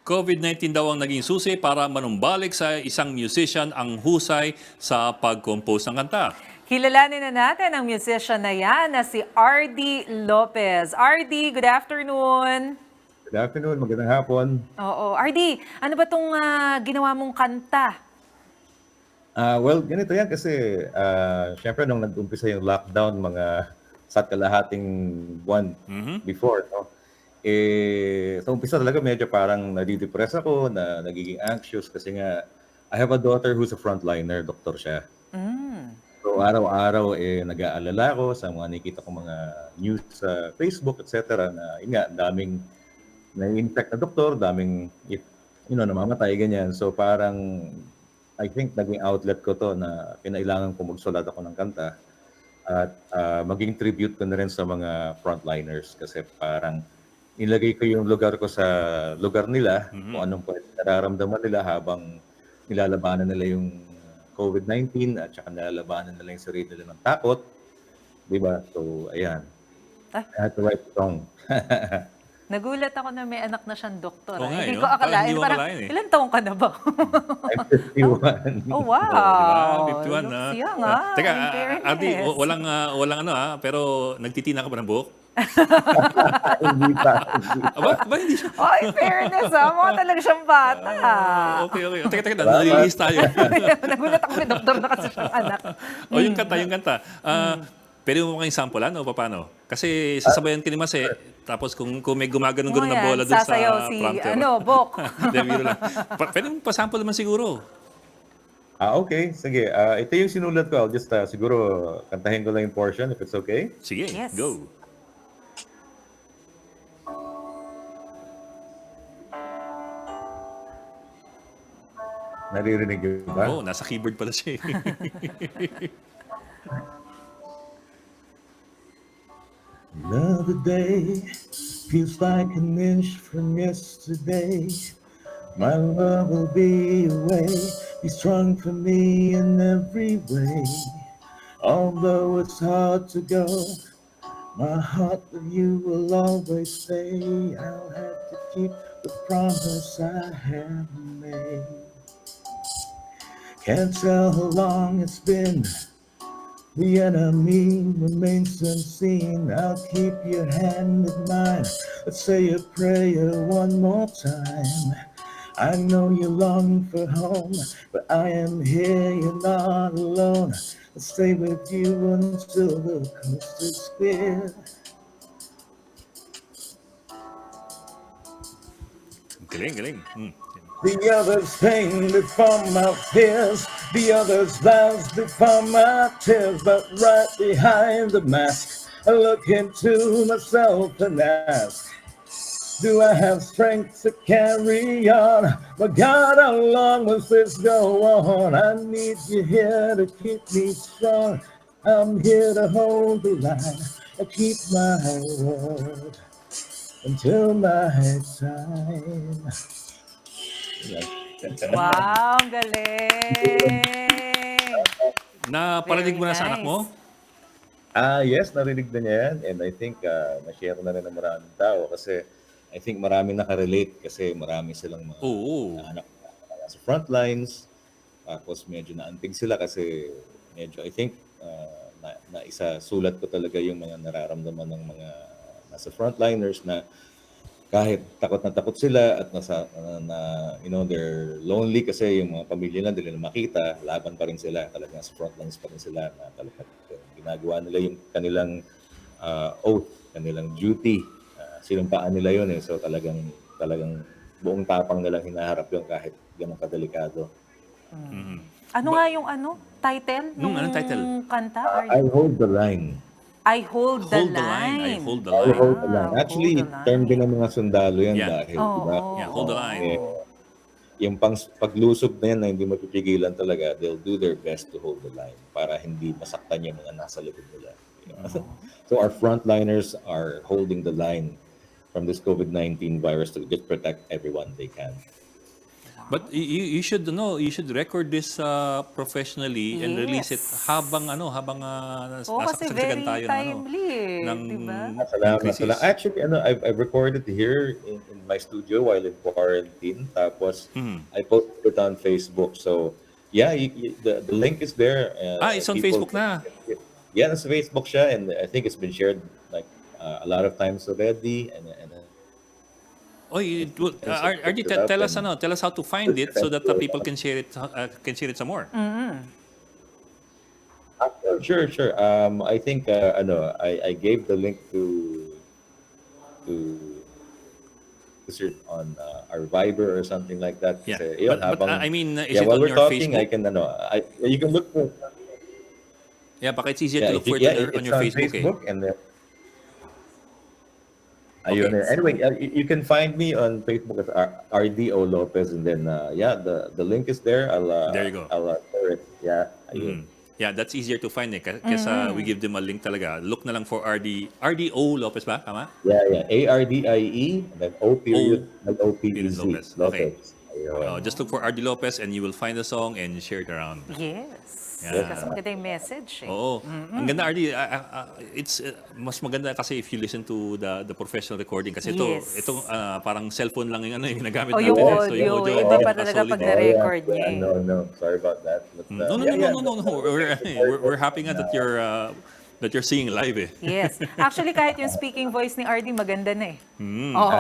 Speaker 1: COVID-19 daw ang naging susi para manumbalik sa isang musician ang husay sa pag-compose ng kanta.
Speaker 2: Kilalanin na natin ang musician na yan na si RD Lopez. RD, good afternoon.
Speaker 7: Good afternoon, magandang hapon.
Speaker 2: Oo, RD, ano ba itong ginawa mong kanta?
Speaker 7: Well, ganito yan kasi syempre nung nag-umpisa yung lockdown mga sa kalahating buwan before, no? Sa umpisa talaga medyo parang nadidepress ako, na nagiging anxious kasi nga I have a daughter who's a frontliner, doktor siya. So araw-araw nag-aalala ako sa mga nakikita ko mga news sa Facebook, etc. na yun nga, daming na-infect na doktor, daming namamatay, ganyan. So parang I think naging outlet ko to na kinailangan ko magsulat ako ng kanta at maging tribute ko na rin sa mga frontliners kasi parang ilagay ko yung lugar ko sa lugar nila, kung anong nararamdaman nila habang nilalabanan nila yung COVID-19 at saka nilalabanan nila yung sarili nila ng takot. Diba? So, ayan. I had to write the song.
Speaker 2: Nagulat ako na may anak na siyang doktor.
Speaker 1: Oo nga,
Speaker 2: Hindi
Speaker 1: no?
Speaker 2: ko akalain.
Speaker 1: Hindi mo
Speaker 2: Parang,
Speaker 1: akalain,
Speaker 2: ilan taong ka na ba?
Speaker 7: I'm 51.
Speaker 2: Oh, wow.
Speaker 1: Diba? 51
Speaker 2: Looks young,
Speaker 1: Teka,
Speaker 2: in fairness.
Speaker 1: Ardi, walang pero nagtitina ka ba ng buhok?
Speaker 7: Hindi pa.
Speaker 1: Aba, hindi siya.
Speaker 2: Oh, in fairness, mukha talaga siyang bata.
Speaker 1: Okay. Teka, nalilihis tayo.
Speaker 2: Nagulat ako may doktor na kasi siyang anak.
Speaker 1: O yung kanta. Pwede mo kayong sample, ano? O paano? Kasi sasabayan ka ni Mas tapos kung may gumaganon-ganon na bola doon sa
Speaker 2: sasayaw si,
Speaker 1: prompter.
Speaker 2: Bok.
Speaker 1: Hindi, biro lang. Pwede mo pa-sample naman siguro.
Speaker 7: Okay. Sige. Ito yung sinulat ko. I'll just siguro kantahin ko lang yung portion if it's okay.
Speaker 1: Sige,
Speaker 2: Yes.
Speaker 1: go.
Speaker 7: Naririnig yun ba?
Speaker 1: Oh, nasa keyboard pala siya.
Speaker 7: Another day feels like an inch from yesterday. My love will be away, be strong for me in every way. Although it's hard to go, my heart with you will always stay. I'll have to keep the promise I have made. Can't tell how long it's been. The enemy remains unseen. I'll keep your hand in mine. Let's say a prayer one more time. I know you long for home, but I am here, you're not alone. I'll stay with you until the coast is clear.
Speaker 1: Galing.
Speaker 7: The others pain before my fears, the others lies before my tears, but right behind the mask, I look into myself and ask, do I have strength to carry on? But God, how long must this go on? I need you here to keep me strong. I'm here to hold the line. I keep my word until my time.
Speaker 2: Wow, ang galing.
Speaker 1: Naparinig mo na sa
Speaker 2: Very
Speaker 1: anak mo?
Speaker 7: Yes, narinig na niya yan. And I think na-share na rin ng maraming tao kasi I think marami nakarelate kasi marami silang mga
Speaker 1: Oo.
Speaker 7: anak na sa front lines. Tapos medyo naantig sila kasi medyo I think na isa sulat ko talaga yung mga nararamdaman ng mga nasa frontliners na kahit takot na takot sila at they're lonely kasi yung mga pamilya nila hindi nila makita, laban pa rin sila, talagang sa frontlines pa rin sila na talagang ginagawa nila yung kanilang oath, kanilang duty, sinumpaan nila yun so talagang buong tapang nilang hinaharap yun kahit ganun kadelikado.
Speaker 2: Ano nga yung title?
Speaker 1: Anong title?
Speaker 2: Kanta?
Speaker 7: I hold the line.
Speaker 2: I hold the
Speaker 1: Hold the line. I
Speaker 2: line.
Speaker 1: hold the
Speaker 7: I
Speaker 1: line.
Speaker 7: hold the line. Actually,
Speaker 2: hold the line.
Speaker 7: term din ng mga sundalo yan
Speaker 1: Yeah.
Speaker 7: dahil,
Speaker 2: Oo.
Speaker 7: diba?
Speaker 1: Yeah, hold the line.
Speaker 7: Yung paglusob na yan na hindi mapipigilan talaga, they'll do their best to hold the line para hindi masaktan yung mga nasa likod nila. So our frontliners are holding the line from this COVID-19 virus to just protect everyone they can.
Speaker 1: But you should you should record this professionally and release it
Speaker 2: Yes.
Speaker 1: habang
Speaker 2: Oo,
Speaker 1: nasa
Speaker 2: kasi
Speaker 1: kasagsagan
Speaker 2: very
Speaker 1: tayo
Speaker 2: timely eh,
Speaker 1: ng
Speaker 2: di ba?
Speaker 7: Salamat.
Speaker 1: crisis.
Speaker 7: Actually, I've recorded here in my studio while in quarantine. Tapos, I posted it on Facebook. So, yeah, the link is there.
Speaker 1: It's on
Speaker 7: People
Speaker 1: Facebook na.
Speaker 7: Yeah, nasa Facebook siya. And I think it's been shared like a lot of times already. And
Speaker 1: Oy, RD,
Speaker 7: Pick it up
Speaker 1: tell us
Speaker 7: and-
Speaker 1: tell us how to find it so that the people can share it some more.
Speaker 7: Sure. I think I gave the link to search on our Viber or something like that.
Speaker 1: Yeah.
Speaker 7: Kasi, yun,
Speaker 1: But,
Speaker 7: habang-
Speaker 1: I mean, is
Speaker 7: yeah,
Speaker 1: it
Speaker 7: while
Speaker 1: on
Speaker 7: we're
Speaker 1: your
Speaker 7: talking,
Speaker 1: Facebook?
Speaker 7: I can you can look for
Speaker 1: Yeah, baka it's easier to look for it on
Speaker 7: it's
Speaker 1: your
Speaker 7: on
Speaker 1: Facebook.
Speaker 7: and then
Speaker 1: Okay,
Speaker 7: ayun,
Speaker 2: so-
Speaker 7: anyway, you can find me on Facebook as RDO Lopez, and then the link is there.
Speaker 1: There you go.
Speaker 7: I'll share it. Yeah, ayun.
Speaker 1: Yeah, that's easier to find kasi we give them a link talaga. Look na lang for RDO Lopez ba? Tama?
Speaker 7: Yeah. ARDIE, and then O period,
Speaker 1: period
Speaker 7: Lopez.
Speaker 1: Okay.
Speaker 7: Ayun.
Speaker 1: Just look for RD Lopez and you will find the song and share it around.
Speaker 2: Yes.
Speaker 1: Yeah.
Speaker 2: Kasi maganda yung message eh.
Speaker 1: Oo. Ang ganda, RD. It's mas maganda kasi if you listen to the professional recording kasi
Speaker 2: Yes.
Speaker 1: ito parang cellphone lang yung yung ginagamit
Speaker 2: O
Speaker 1: natin.
Speaker 2: yung
Speaker 1: So,
Speaker 2: audio,
Speaker 1: audio,
Speaker 2: iba
Speaker 1: hindi
Speaker 2: pa talaga
Speaker 1: solid
Speaker 2: pag
Speaker 1: eh.
Speaker 2: na-record niya eh.
Speaker 7: No. Sorry about that. But,
Speaker 1: No. We're happy nga that you're seeing live eh.
Speaker 2: Yes. Actually, kahit yung speaking voice ni RD, maganda na eh. Oo.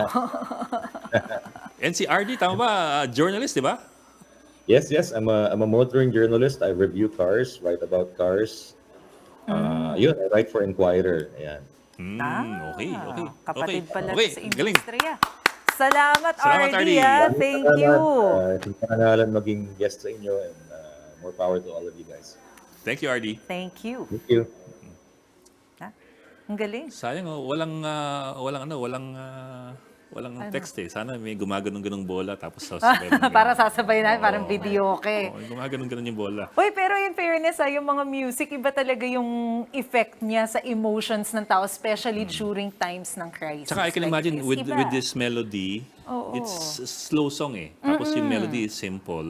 Speaker 1: And si RD, tama ba? Journalist, di ba?
Speaker 7: Yes. I'm a motoring journalist. I review cars, write about cars. Yun, I write for Inquirer. Ayan.
Speaker 1: Okay.
Speaker 2: Kapatid pala
Speaker 1: Okay,
Speaker 2: sa
Speaker 1: galing.
Speaker 2: industriya. Salamat,
Speaker 1: Salamat,
Speaker 2: RD.
Speaker 1: RD.
Speaker 2: Thank you.
Speaker 7: Karangalan maging guest sa inyo, and more power to all of you guys.
Speaker 1: Thank you, RD.
Speaker 2: Thank you.
Speaker 7: Thank you.
Speaker 2: Ang galing.
Speaker 1: Sayang, walang text eh. Sana may gumaganong-ganong bola tapos sasabay ng
Speaker 2: Para sasabay na, parang video okay.
Speaker 1: gumaganon-ganon yung bola.
Speaker 2: Uy, pero in fairness, yung mga music, iba talaga yung effect niya sa emotions ng tao, especially during times ng crisis.
Speaker 1: Tsaka I can
Speaker 2: like
Speaker 1: imagine
Speaker 2: this.
Speaker 1: with
Speaker 2: Iba.
Speaker 1: this melody,
Speaker 2: Oo.
Speaker 1: it's a slow song eh. Tapos yung melody is simple.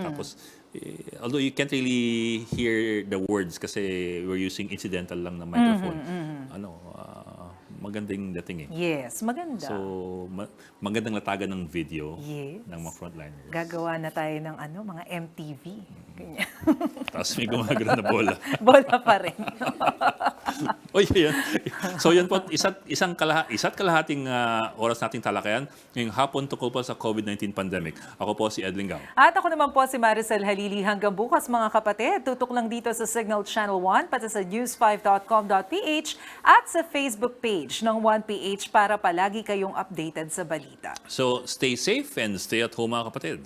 Speaker 1: Tapos although you can't really hear the words kasi we're using incidental lang na microphone. Magandang dating eh.
Speaker 2: Yes, maganda.
Speaker 1: So, magandang latagan ng video
Speaker 2: Yes.
Speaker 1: ng mga frontliners.
Speaker 2: Gagawa na tayo ng mga MTV. Ganyan.
Speaker 1: Tapos may gumagano na bola.
Speaker 2: Bola pa rin.
Speaker 1: Oy, yan. So yan po, isa't kalahating oras nating talakayan ngayong hapon tungkol po sa COVID-19 pandemic. Ako po si Ed Linggong.
Speaker 2: At ako naman po si Maricel Halili. Hanggang bukas mga kapatid, tutok lang dito sa Signal Channel 1, pati sa news5.com.ph at sa Facebook page ng 1PH para palagi kayong updated sa balita.
Speaker 1: So stay safe and stay at home mga kapatid.